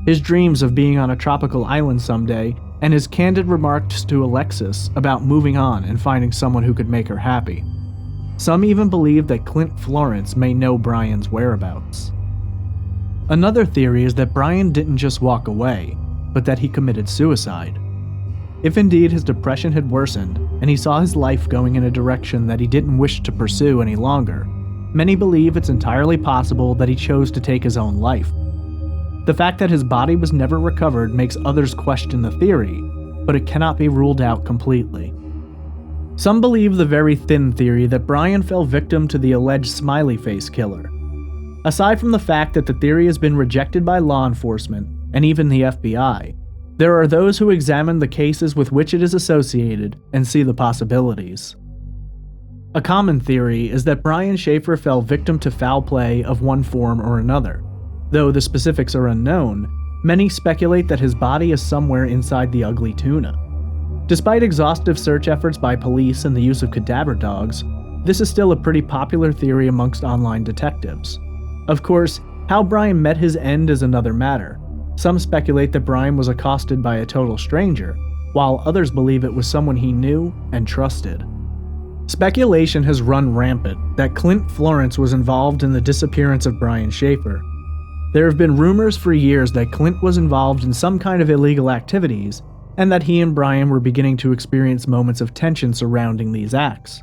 his dreams of being on a tropical island someday, and his candid remarks to Alexis about moving on and finding someone who could make her happy. Some even believe that Clint Florence may know Brian's whereabouts. Another theory is that Brian didn't just walk away, but that he committed suicide. If indeed his depression had worsened, and he saw his life going in a direction that he didn't wish to pursue any longer, many believe it's entirely possible that he chose to take his own life. The fact that his body was never recovered makes others question the theory, but it cannot be ruled out completely. Some believe the very thin theory that Brian fell victim to the alleged smiley face killer. Aside from the fact that the theory has been rejected by law enforcement, and even the FBI, there are those who examine the cases with which it is associated and see the possibilities. A common theory is that Brian Shaffer fell victim to foul play of one form or another. Though the specifics are unknown, many speculate that his body is somewhere inside the Ugly Tuna. Despite exhaustive search efforts by police and the use of cadaver dogs, this is still a pretty popular theory amongst online detectives. Of course, how Brian met his end is another matter. Some speculate that Brian was accosted by a total stranger, while others believe it was someone he knew and trusted. Speculation has run rampant that Clint Florence was involved in the disappearance of Brian Shaffer. There have been rumors for years that Clint was involved in some kind of illegal activities, and that he and Brian were beginning to experience moments of tension surrounding these acts.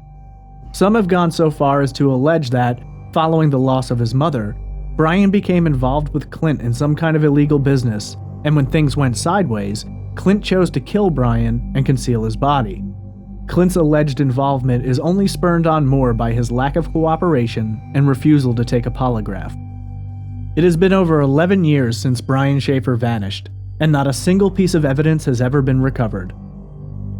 Some have gone so far as to allege that, Following the loss of his mother, Brian became involved with Clint in some kind of illegal business, and when things went sideways, Clint chose to kill Brian and conceal his body. Clint's alleged involvement is only spurred on more by his lack of cooperation and refusal to take a polygraph. It has been over 11 years since Brian Shaffer vanished, and not a single piece of evidence has ever been recovered.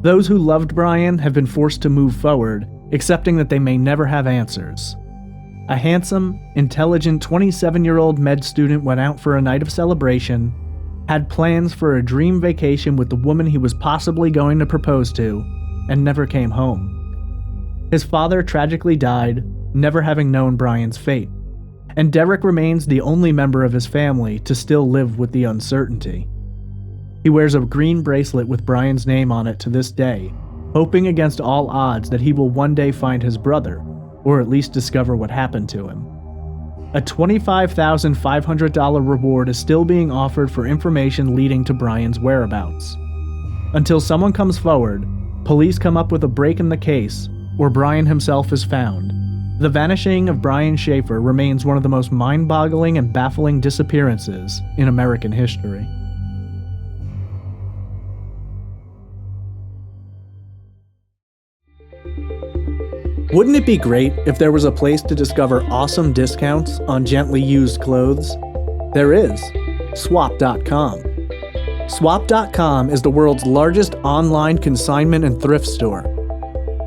Those who loved Brian have been forced to move forward, accepting that they may never have answers. A handsome, intelligent 27-year-old med student went out for a night of celebration, had plans for a dream vacation with the woman he was possibly going to propose to, and never came home. His father tragically died, never having known Brian's fate, and Derek remains the only member of his family to still live with the uncertainty. He wears a green bracelet with Brian's name on it to this day, hoping against all odds that he will one day find his brother, or at least discover what happened to him. A $25,500 reward is still being offered for information leading to Brian's whereabouts. Until someone comes forward, police come up with a break in the case, or Brian himself is found, the vanishing of Brian Shaffer remains one of the most mind-boggling and baffling disappearances in American history. Wouldn't it be great if there was a place to discover awesome discounts on gently used clothes? There is. Swap.com. Swap.com is the world's largest online consignment and thrift store.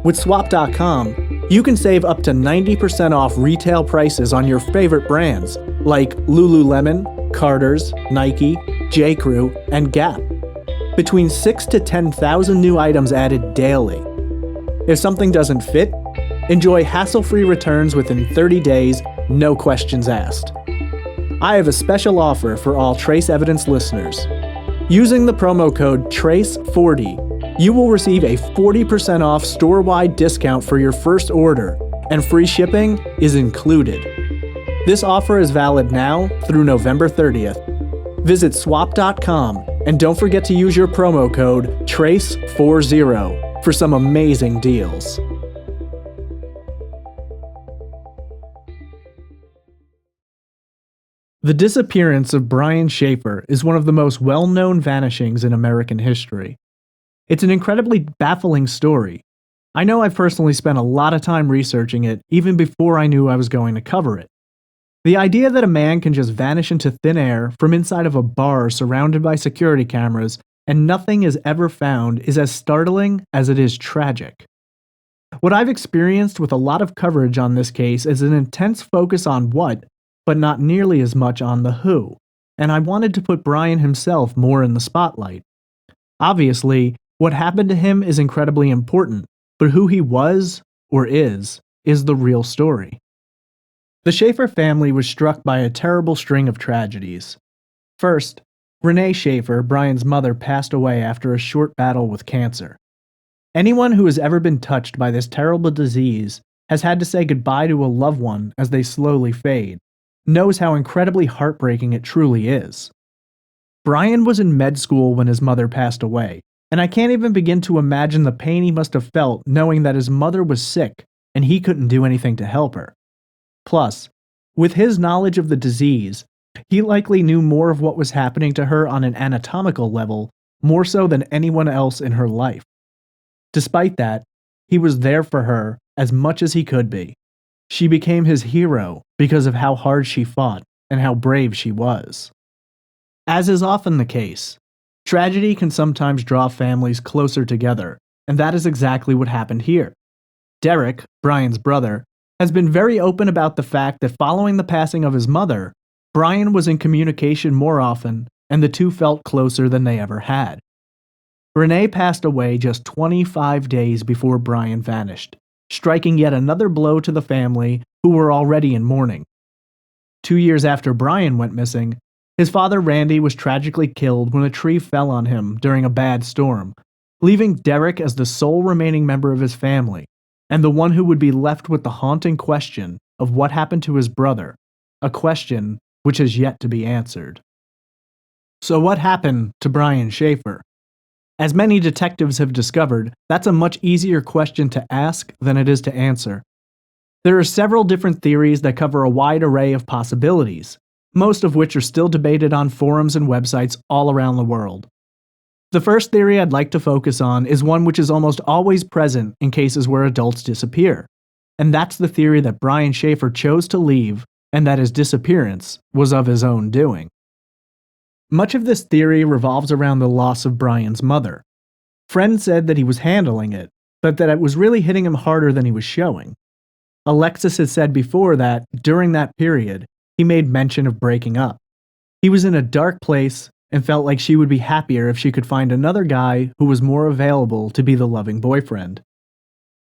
With Swap.com, you can save up to 90% off retail prices on your favorite brands like Lululemon, Carter's, Nike, J.Crew, and Gap. Between 6,000 to 10,000 new items added daily. If something doesn't fit, enjoy hassle-free returns within 30 days, no questions asked. I have a special offer for all Trace Evidence listeners. Using the promo code TRACE40, you will receive a 40% off store-wide discount for your first order, and free shipping is included. This offer is valid now through November 30th. Visit swap.com and don't forget to use your promo code TRACE40 for some amazing deals. The disappearance of Brian Shaffer is one of the most well-known vanishings in American history. It's an incredibly baffling story. I know I've personally spent a lot of time researching it even before I knew I was going to cover it. The idea that a man can just vanish into thin air from inside of a bar surrounded by security cameras and nothing is ever found is as startling as it is tragic. What I've experienced with a lot of coverage on this case is an intense focus on what, but not nearly as much on the who, and I wanted to put Brian himself more in the spotlight. Obviously, what happened to him is incredibly important, but who he was, or is the real story. The Shaffer family was struck by a terrible string of tragedies. First, Renee Shaffer, Brian's mother, passed away after a short battle with cancer. Anyone who has ever been touched by this terrible disease has had to say goodbye to a loved one as they slowly fade, knows how incredibly heartbreaking it truly is. Brian was in med school when his mother passed away, and I can't even begin to imagine the pain he must have felt knowing that his mother was sick and he couldn't do anything to help her. Plus, with his knowledge of the disease, he likely knew more of what was happening to her on an anatomical level, more so than anyone else in her life. Despite that, he was there for her as much as he could be. She became his hero because of how hard she fought and how brave she was. As is often the case, tragedy can sometimes draw families closer together, and that is exactly what happened here. Derek, Brian's brother, has been very open about the fact that following the passing of his mother, Brian was in communication more often, and the two felt closer than they ever had. Renee passed away just 25 days before Brian vanished, striking yet another blow to the family who were already in mourning. 2 years after Brian went missing, his father Randy was tragically killed when a tree fell on him during a bad storm, leaving Derek as the sole remaining member of his family, and the one who would be left with the haunting question of what happened to his brother, a question which has yet to be answered. So what happened to Brian Shaffer? As many detectives have discovered, that's a much easier question to ask than it is to answer. There are several different theories that cover a wide array of possibilities, most of which are still debated on forums and websites all around the world. The first theory I'd like to focus on is one which is almost always present in cases where adults disappear, and that's the theory that Brian Shaffer chose to leave and that his disappearance was of his own doing. Much of this theory revolves around the loss of Brian's mother. Friends said that he was handling it, but that it was really hitting him harder than he was showing. Alexis had said before that, during that period, he made mention of breaking up. He was in a dark place and felt like she would be happier if she could find another guy who was more available to be the loving boyfriend.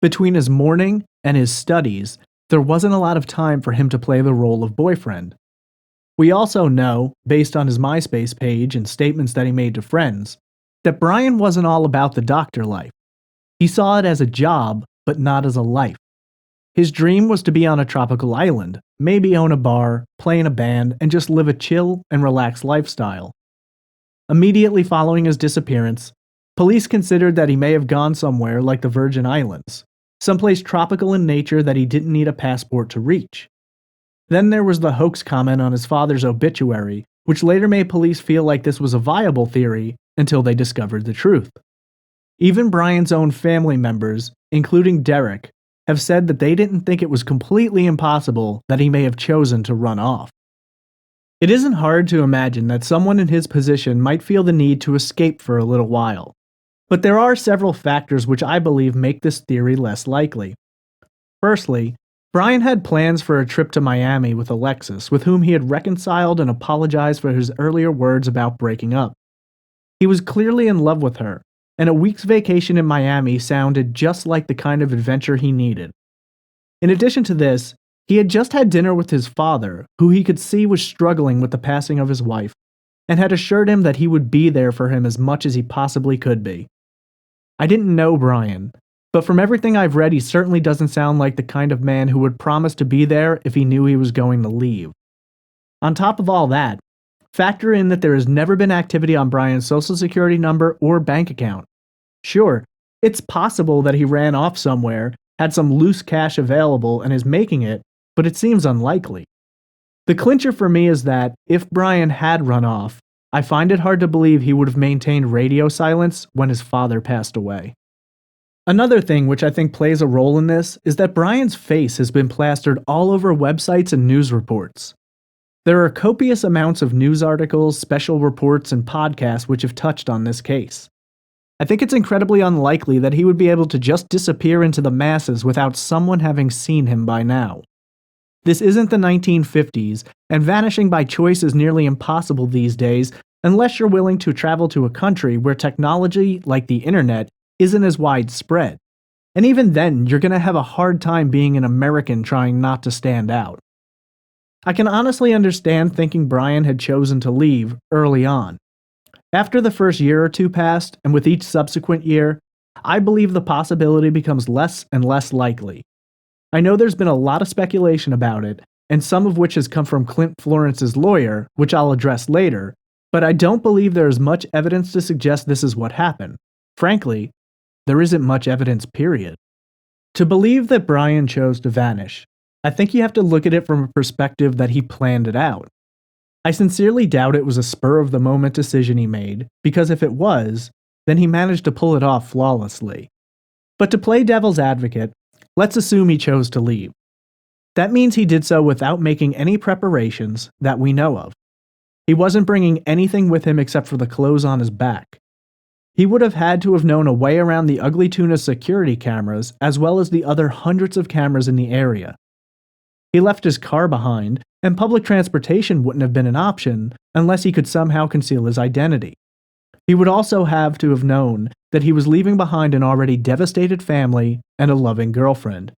Between his mourning and his studies, there wasn't a lot of time for him to play the role of boyfriend. We also know, based on his MySpace page and statements that he made to friends, that Brian wasn't all about the doctor life. He saw it as a job, but not as a life. His dream was to be on a tropical island, maybe own a bar, play in a band, and just live a chill and relaxed lifestyle. Immediately following his disappearance, police considered that he may have gone somewhere like the Virgin Islands, someplace tropical in nature that he didn't need a passport to reach. Then there was the hoax comment on his father's obituary, which later made police feel like this was a viable theory until they discovered the truth. Even Brian's own family members, including Derek, have said that they didn't think it was completely impossible that he may have chosen to run off. It isn't hard to imagine that someone in his position might feel the need to escape for a little while, but there are several factors which I believe make this theory less likely. Firstly, Brian had plans for a trip to Miami with Alexis, with whom he had reconciled and apologized for his earlier words about breaking up. He was clearly in love with her, and a week's vacation in Miami sounded just like the kind of adventure he needed. In addition to this, he had just had dinner with his father, who he could see was struggling with the passing of his wife, and had assured him that he would be there for him as much as he possibly could be. I didn't know Brian, but from everything I've read, he certainly doesn't sound like the kind of man who would promise to be there if he knew he was going to leave. On top of all that, factor in that there has never been activity on Brian's social security number or bank account. Sure, it's possible that he ran off somewhere, had some loose cash available, and is making it, but it seems unlikely. The clincher for me is that, if Brian had run off, I find it hard to believe he would have maintained radio silence when his father passed away. Another thing which I think plays a role in this is that Brian's face has been plastered all over websites and news reports. There are copious amounts of news articles, special reports, and podcasts which have touched on this case. I think it's incredibly unlikely that he would be able to just disappear into the masses without someone having seen him by now. This isn't the 1950s, and vanishing by choice is nearly impossible these days unless you're willing to travel to a country where technology, like the internet, isn't as widespread. And even then, you're going to have a hard time being an American trying not to stand out. I can honestly understand thinking Brian had chosen to leave early on. After the first year or two passed, and with each subsequent year, I believe the possibility becomes less and less likely. I know there's been a lot of speculation about it, and some of which has come from Clint Florence's lawyer, which I'll address later, but I don't believe there is much evidence to suggest this is what happened. Frankly, there isn't much evidence, period. To believe that Brian chose to vanish, I think you have to look at it from a perspective that he planned it out. I sincerely doubt it was a spur-of-the-moment decision he made, because if it was, then he managed to pull it off flawlessly. But to play devil's advocate, let's assume he chose to leave. That means he did so without making any preparations that we know of. He wasn't bringing anything with him except for the clothes on his back. He would have had to have known a way around the Ugly Tuna security cameras, as well as the other hundreds of cameras in the area. He left his car behind, and public transportation wouldn't have been an option unless he could somehow conceal his identity. He would also have to have known that he was leaving behind an already devastated family and a loving girlfriend.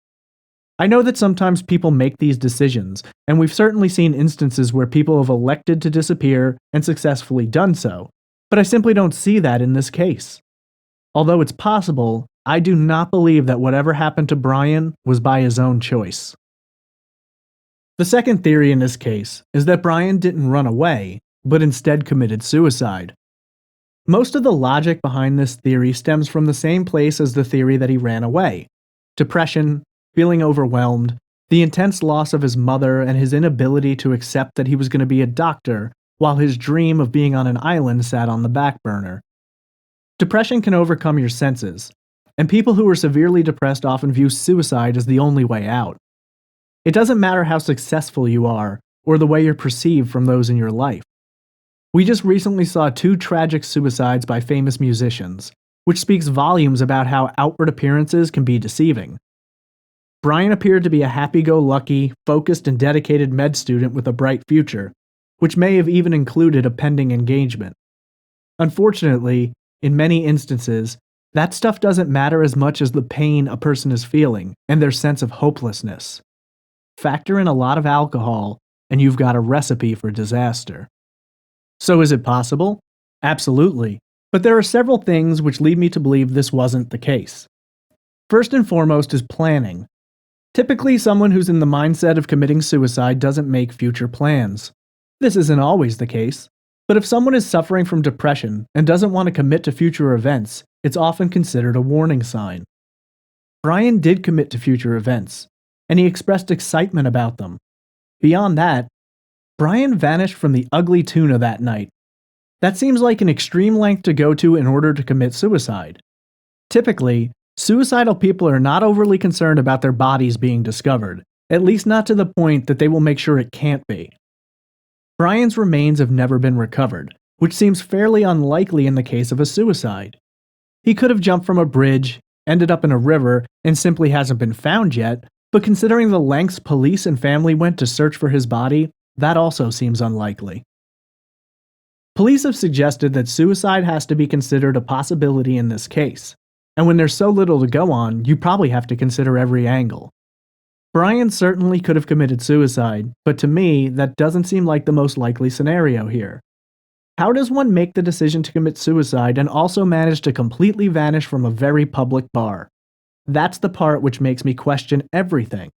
I know that sometimes people make these decisions, and we've certainly seen instances where people have elected to disappear and successfully done so, but I simply don't see that in this case. Although it's possible, I do not believe that whatever happened to Brian was by his own choice. The second theory in this case is that Brian didn't run away, but instead committed suicide. Most of the logic behind this theory stems from the same place as the theory that he ran away: depression, feeling overwhelmed, The intense loss of his mother and his inability to accept that he was going to be a doctor, while his dream of being on an island sat on the back burner. Depression can overcome your senses, and people who are severely depressed often view suicide as the only way out. It doesn't matter how successful you are, or the way you're perceived from those in your life. We just recently saw 2 tragic suicides by famous musicians, which speaks volumes about how outward appearances can be deceiving. Brian appeared to be a happy-go-lucky, focused and dedicated med student with a bright future, which may have even included a pending engagement. Unfortunately, in many instances, that stuff doesn't matter as much as the pain a person is feeling and their sense of hopelessness. Factor in a lot of alcohol, and you've got a recipe for disaster. So is it possible? Absolutely, but there are several things which lead me to believe this wasn't the case. First and foremost is planning. Typically, someone who's in the mindset of committing suicide doesn't make future plans. This isn't always the case, but if someone is suffering from depression and doesn't want to commit to future events, it's often considered a warning sign. Brian did commit to future events, and he expressed excitement about them. Beyond that, Brian vanished from the Ugly Tuna that night. That seems like an extreme length to go to in order to commit suicide. Typically, suicidal people are not overly concerned about their bodies being discovered, at least not to the point that they will make sure it can't be. Brian's remains have never been recovered, which seems fairly unlikely in the case of a suicide. He could have jumped from a bridge, ended up in a river, and simply hasn't been found yet, but considering the lengths police and family went to search for his body, that also seems unlikely. Police have suggested that suicide has to be considered a possibility in this case, and when there's so little to go on, you probably have to consider every angle. Brian certainly could have committed suicide, but to me, that doesn't seem like the most likely scenario here. How does one make the decision to commit suicide and also manage to completely vanish from a very public bar? That's the part which makes me question everything.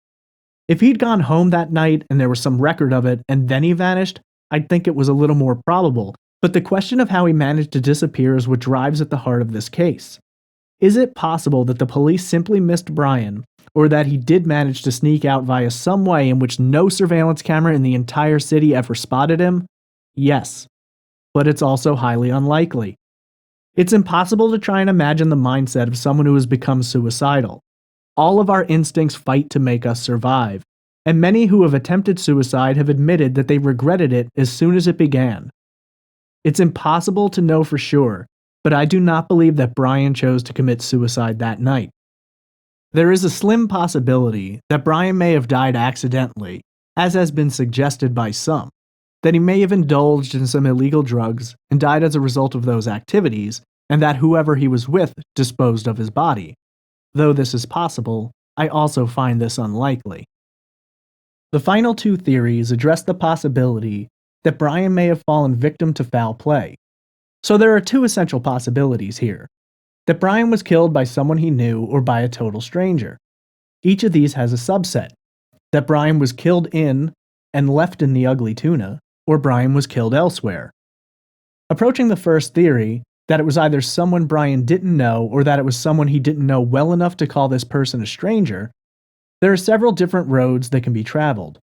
If he'd gone home that night and there was some record of it and then he vanished, I'd think it was a little more probable, but the question of how he managed to disappear is what drives at the heart of this case. Is it possible that the police simply missed Brian, or that he did manage to sneak out via some way in which no surveillance camera in the entire city ever spotted him? Yes, but it's also highly unlikely. It's impossible to try and imagine the mindset of someone who has become suicidal. All of our instincts fight to make us survive, and many who have attempted suicide have admitted that they regretted it as soon as it began. It's impossible to know for sure, but I do not believe that Brian chose to commit suicide that night. There is a slim possibility that Brian may have died accidentally, as has been suggested by some, that he may have indulged in some illegal drugs and died as a result of those activities, and that whoever he was with disposed of his body. Though this is possible, I also find this unlikely. The final 2 theories address the possibility that Brian may have fallen victim to foul play. So there are 2 essential possibilities here: that Brian was killed by someone he knew or by a total stranger. Each of these has a subset: that Brian was killed in and left in the Ugly Tuna, or Brian was killed elsewhere. Approaching the first theory, that it was either someone Brian didn't know or that it was someone he didn't know well enough to call this person a stranger, there are several different roads that can be traveled.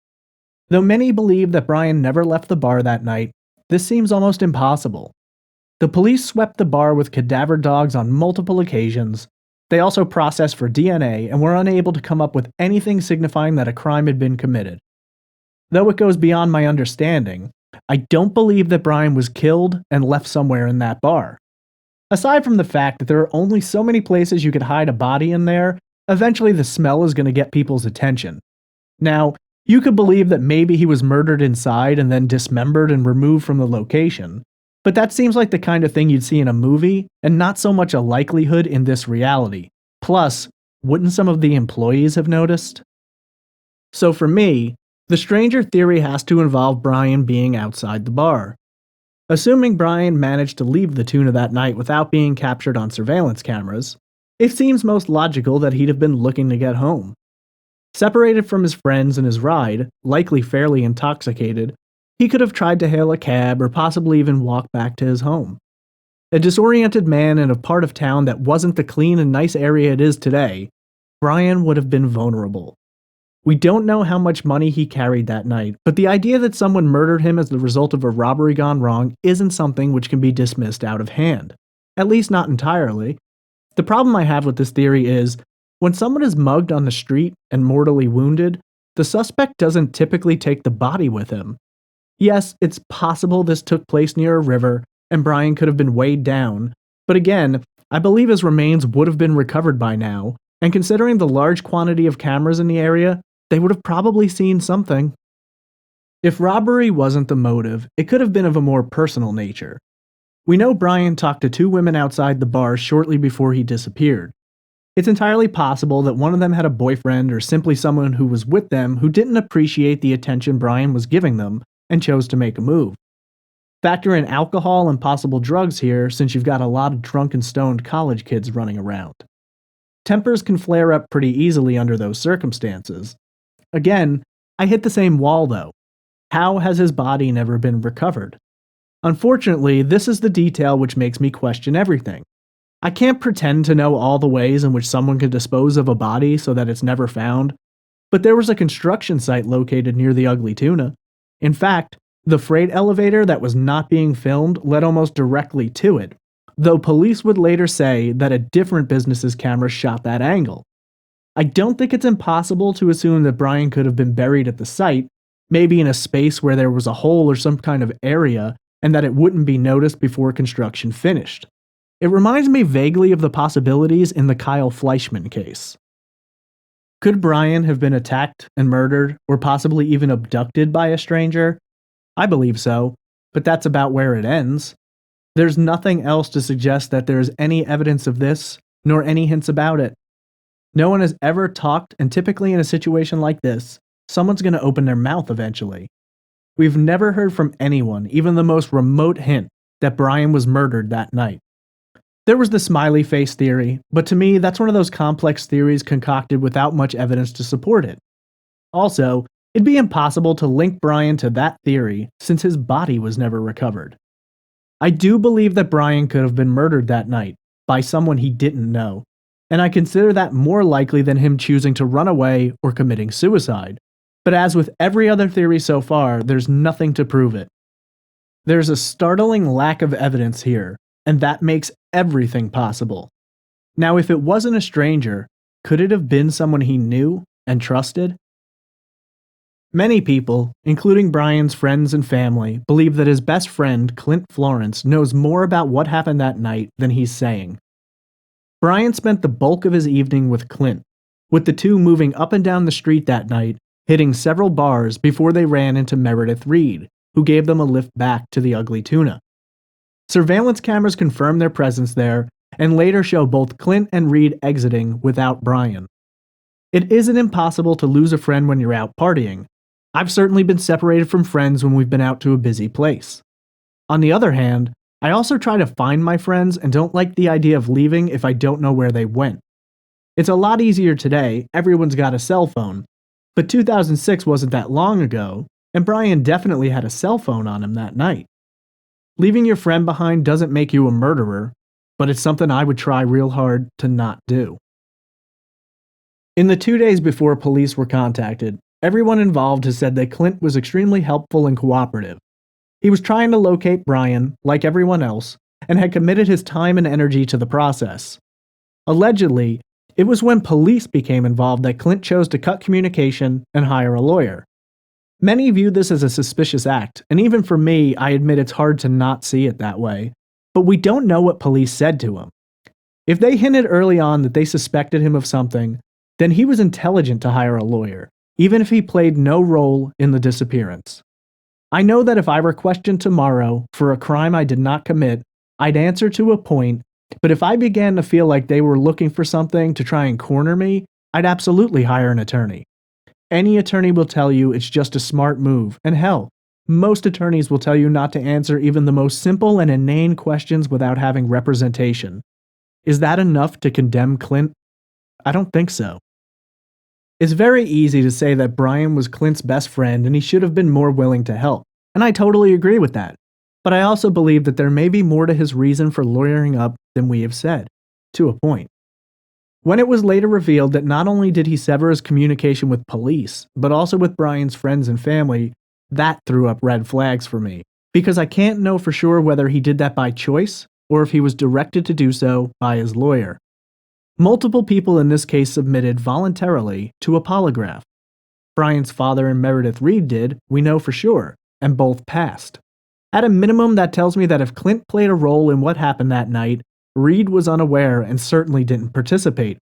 Though many believe that Brian never left the bar that night, this seems almost impossible. The police swept the bar with cadaver dogs on multiple occasions. They also processed for DNA and were unable to come up with anything signifying that a crime had been committed. Though it goes beyond my understanding, I don't believe that Brian was killed and left somewhere in that bar. Aside from the fact that there are only so many places you could hide a body in there, eventually the smell is going to get people's attention. Now, you could believe that maybe he was murdered inside and then dismembered and removed from the location, but that seems like the kind of thing you'd see in a movie, and not so much a likelihood in this reality. Plus, wouldn't some of the employees have noticed? So for me, the stranger theory has to involve Brian being outside the bar. Assuming Brian managed to leave the tuna that night without being captured on surveillance cameras, it seems most logical that he'd have been looking to get home. Separated from his friends and his ride, likely fairly intoxicated, he could have tried to hail a cab or possibly even walk back to his home. A disoriented man in a part of town that wasn't the clean and nice area it is today, Brian would have been vulnerable. We don't know how much money he carried that night, but the idea that someone murdered him as the result of a robbery gone wrong isn't something which can be dismissed out of hand. At least not entirely. The problem I have with this theory is, when someone is mugged on the street and mortally wounded, the suspect doesn't typically take the body with him. Yes, it's possible this took place near a river, and Brian could have been weighed down, but again, I believe his remains would have been recovered by now, and considering the large quantity of cameras in the area, they would have probably seen something. If robbery wasn't the motive, it could have been of a more personal nature. We know Brian talked to 2 women outside the bar shortly before he disappeared. It's entirely possible that one of them had a boyfriend or simply someone who was with them who didn't appreciate the attention Brian was giving them and chose to make a move. Factor in alcohol and possible drugs here since you've got a lot of drunk and stoned college kids running around. Tempers can flare up pretty easily under those circumstances. Again, I hit the same wall though. How has his body never been recovered? Unfortunately, this is the detail which makes me question everything. I can't pretend to know all the ways in which someone could dispose of a body so that it's never found, but there was a construction site located near the Ugly Tuna. In fact, the freight elevator that was not being filmed led almost directly to it, though police would later say that a different business's camera shot that angle. I don't think it's impossible to assume that Brian could have been buried at the site, maybe in a space where there was a hole or some kind of area, and that it wouldn't be noticed before construction finished. It reminds me vaguely of the possibilities in the Kyle Fleischman case. Could Brian have been attacked and murdered, or possibly even abducted by a stranger? I believe so, but that's about where it ends. There's nothing else to suggest that there is any evidence of this, nor any hints about it. No one has ever talked, and typically in a situation like this, someone's going to open their mouth eventually. We've never heard from anyone, even the most remote hint, that Brian was murdered that night. There was the smiley face theory, but to me, that's one of those complex theories concocted without much evidence to support it. Also, it'd be impossible to link Brian to that theory since his body was never recovered. I do believe that Brian could have been murdered that night by someone he didn't know, and I consider that more likely than him choosing to run away or committing suicide. But as with every other theory so far, there's nothing to prove it. There's a startling lack of evidence here, and that makes everything possible. Now, if it wasn't a stranger, could it have been someone he knew and trusted? Many people, including Brian's friends and family, believe that his best friend, Clint Florence, knows more about what happened that night than he's saying. Brian spent the bulk of his evening with Clint, with the two moving up and down the street that night, hitting several bars before they ran into Meredith Reed, who gave them a lift back to the Ugly Tuna. Surveillance cameras confirm their presence there, and later show both Clint and Reed exiting without Brian. It isn't impossible to lose a friend when you're out partying. I've certainly been separated from friends when we've been out to a busy place. On the other hand, I also try to find my friends and don't like the idea of leaving if I don't know where they went. It's a lot easier today, everyone's got a cell phone, but 2006 wasn't that long ago, and Brian definitely had a cell phone on him that night. Leaving your friend behind doesn't make you a murderer, but it's something I would try real hard to not do. In the 2 days before police were contacted, everyone involved has said that Clint was extremely helpful and cooperative. He was trying to locate Brian, like everyone else, and had committed his time and energy to the process. Allegedly, it was when police became involved that Clint chose to cut communication and hire a lawyer. Many view this as a suspicious act, and even for me, I admit it's hard to not see it that way. But we don't know what police said to him. If they hinted early on that they suspected him of something, then he was intelligent to hire a lawyer, even if he played no role in the disappearance. I know that if I were questioned tomorrow for a crime I did not commit, I'd answer to a point, but if I began to feel like they were looking for something to try and corner me, I'd absolutely hire an attorney. Any attorney will tell you it's just a smart move, and hell, most attorneys will tell you not to answer even the most simple and inane questions without having representation. Is that enough to condemn Clint? I don't think so. It's very easy to say that Brian was Clint's best friend and he should have been more willing to help, and I totally agree with that. But I also believe that there may be more to his reason for lawyering up than we have said, to a point. When it was later revealed that not only did he sever his communication with police, but also with Brian's friends and family, that threw up red flags for me, because I can't know for sure whether he did that by choice or if he was directed to do so by his lawyer. Multiple people in this case submitted voluntarily to a polygraph. Brian's father and Meredith Reed did, we know for sure, and both passed. At a minimum, that tells me that if Clint played a role in what happened that night, Reed was unaware and certainly didn't participate.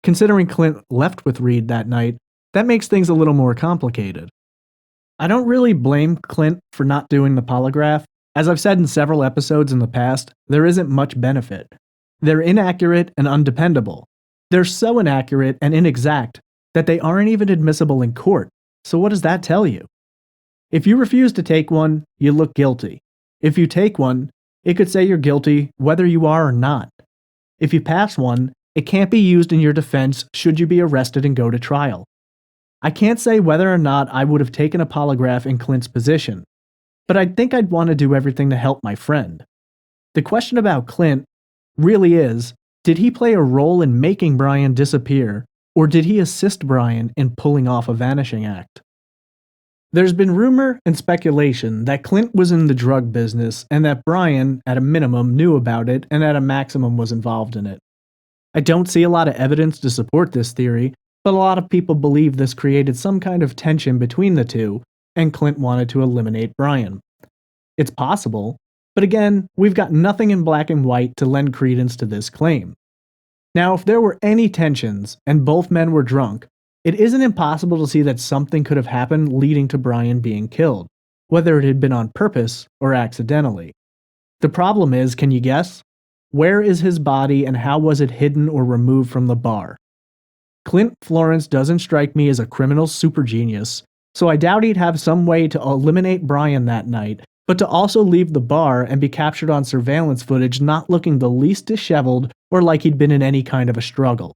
Considering Clint left with Reed that night, that makes things a little more complicated. I don't really blame Clint for not doing the polygraph. As I've said in several episodes in the past, there isn't much benefit. They're inaccurate and undependable. They're so inaccurate and inexact that they aren't even admissible in court. So what does that tell you? If you refuse to take one, you look guilty. If you take one, it could say you're guilty whether you are or not. If you pass one, it can't be used in your defense should you be arrested and go to trial. I can't say whether or not I would have taken a polygraph in Clint's position, but I think I'd want to do everything to help my friend. The question about Clint really is, did he play a role in making Brian disappear, or did he assist Brian in pulling off a vanishing act? There's been rumor and speculation that Clint was in the drug business and that Brian, at a minimum, knew about it and at a maximum was involved in it. I don't see a lot of evidence to support this theory, but a lot of people believe this created some kind of tension between the two, and Clint wanted to eliminate Brian. It's possible, but again, we've got nothing in black and white to lend credence to this claim. Now, if there were any tensions and both men were drunk, it isn't impossible to see that something could have happened leading to Brian being killed, whether it had been on purpose or accidentally. The problem is, can you guess? Where is his body and how was it hidden or removed from the bar? Clint Florence doesn't strike me as a criminal super genius, so I doubt he'd have some way to eliminate Brian that night, but to also leave the bar and be captured on surveillance footage not looking the least disheveled or like he'd been in any kind of a struggle.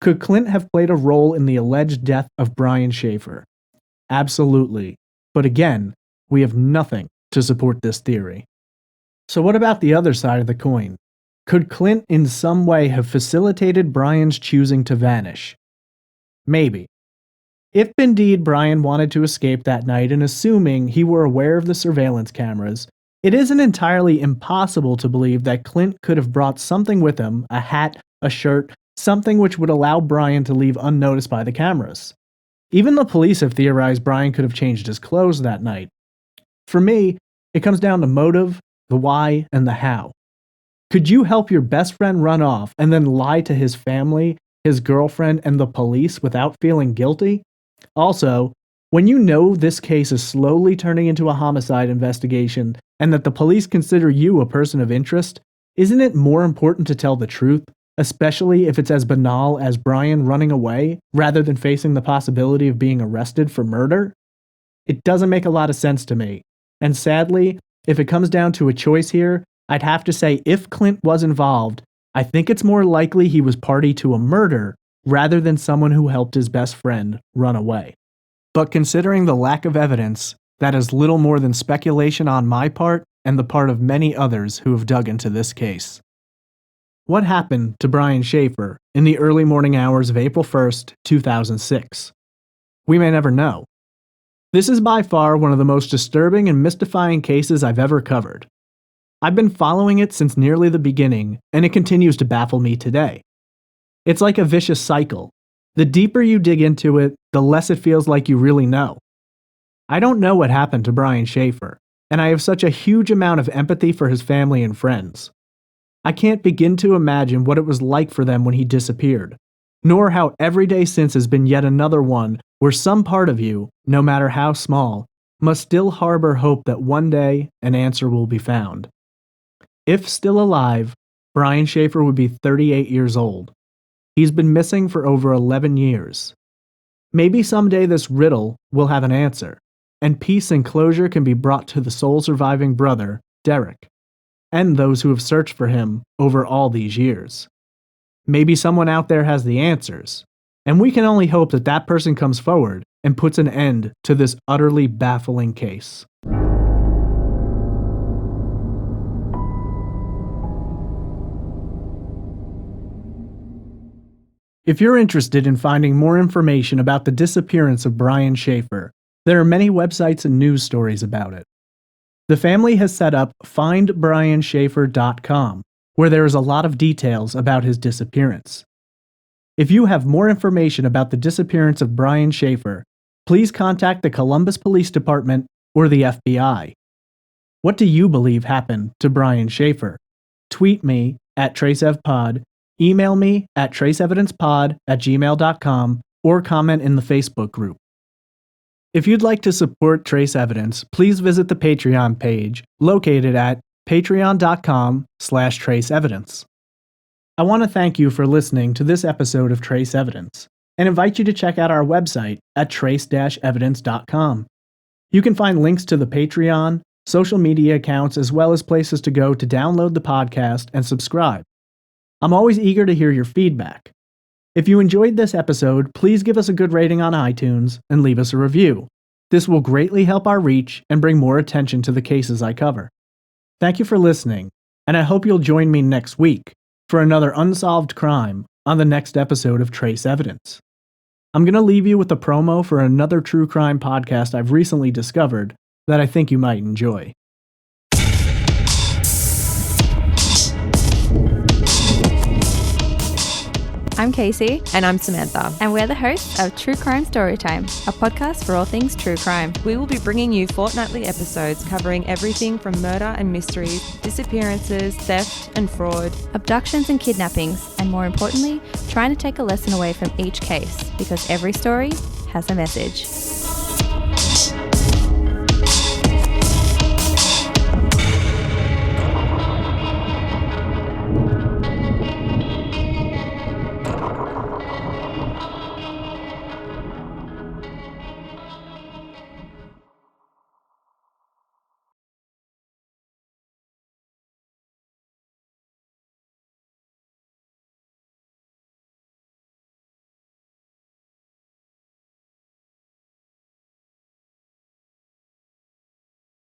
Could Clint have played a role in the alleged death of Brian Shaffer? Absolutely. But again, we have nothing to support this theory. So what about the other side of the coin? Could Clint in some way have facilitated Brian's choosing to vanish? Maybe. If indeed Brian wanted to escape that night and assuming he were aware of the surveillance cameras, it isn't entirely impossible to believe that Clint could have brought something with him, a hat, a shirt, something which would allow Brian to leave unnoticed by the cameras. Even the police have theorized Brian could have changed his clothes that night. For me, it comes down to motive, the why, and the how. Could you help your best friend run off and then lie to his family, his girlfriend, and the police without feeling guilty? Also, when you know this case is slowly turning into a homicide investigation and that the police consider you a person of interest, isn't it more important to tell the truth, especially if it's as banal as Brian running away, rather than facing the possibility of being arrested for murder? It doesn't make a lot of sense to me, and sadly, if it comes down to a choice here, I'd have to say if Clint was involved, I think it's more likely he was party to a murder rather than someone who helped his best friend run away. But considering the lack of evidence, that is little more than speculation on my part and the part of many others who have dug into this case. What happened to Brian Shaffer in the early morning hours of April 1st, 2006? We may never know. This is by far one of the most disturbing and mystifying cases I've ever covered. I've been following it since nearly the beginning, and it continues to baffle me today. It's like a vicious cycle. The deeper you dig into it, the less it feels like you really know. I don't know what happened to Brian Shaffer, and I have such a huge amount of empathy for his family and friends. I can't begin to imagine what it was like for them when he disappeared, nor how every day since has been yet another one where some part of you, no matter how small, must still harbor hope that one day an answer will be found. If still alive, Brian Shaffer would be 38 years old. He's been missing for over 11 years. Maybe someday this riddle will have an answer, and peace and closure can be brought to the sole surviving brother, Derek, and those who have searched for him over all these years. Maybe someone out there has the answers, and we can only hope that that person comes forward and puts an end to this utterly baffling case. If you're interested in finding more information about the disappearance of Brian Shaffer, there are many websites and news stories about it. The family has set up findbrianshaffer.com, where there is a lot of details about his disappearance. If you have more information about the disappearance of Brian Shaffer, please contact the Columbus Police Department or the FBI. What do you believe happened to Brian Shaffer? Tweet me at TraceEvPod, email me at traceevidencepod@gmail.com, or comment in the Facebook group. If you'd like to support Trace Evidence, please visit the Patreon page located at patreon.com/traceevidence. I want to thank you for listening to this episode of Trace Evidence and invite you to check out our website at trace-evidence.com. You can find links to the Patreon, social media accounts, as well as places to go to download the podcast and subscribe. I'm always eager to hear your feedback. If you enjoyed this episode, please give us a good rating on iTunes and leave us a review. This will greatly help our reach and bring more attention to the cases I cover. Thank you for listening, and I hope you'll join me next week for another unsolved crime on the next episode of Trace Evidence. I'm going to leave you with a promo for another true crime podcast I've recently discovered that I think you might enjoy. I'm Casey. And I'm Samantha. And we're the hosts of True Crime Storytime, a podcast for all things true crime. We will be bringing you fortnightly episodes covering everything from murder and mysteries, disappearances, theft and fraud, abductions and kidnappings, and more importantly, trying to take a lesson away from each case, because every story has a message.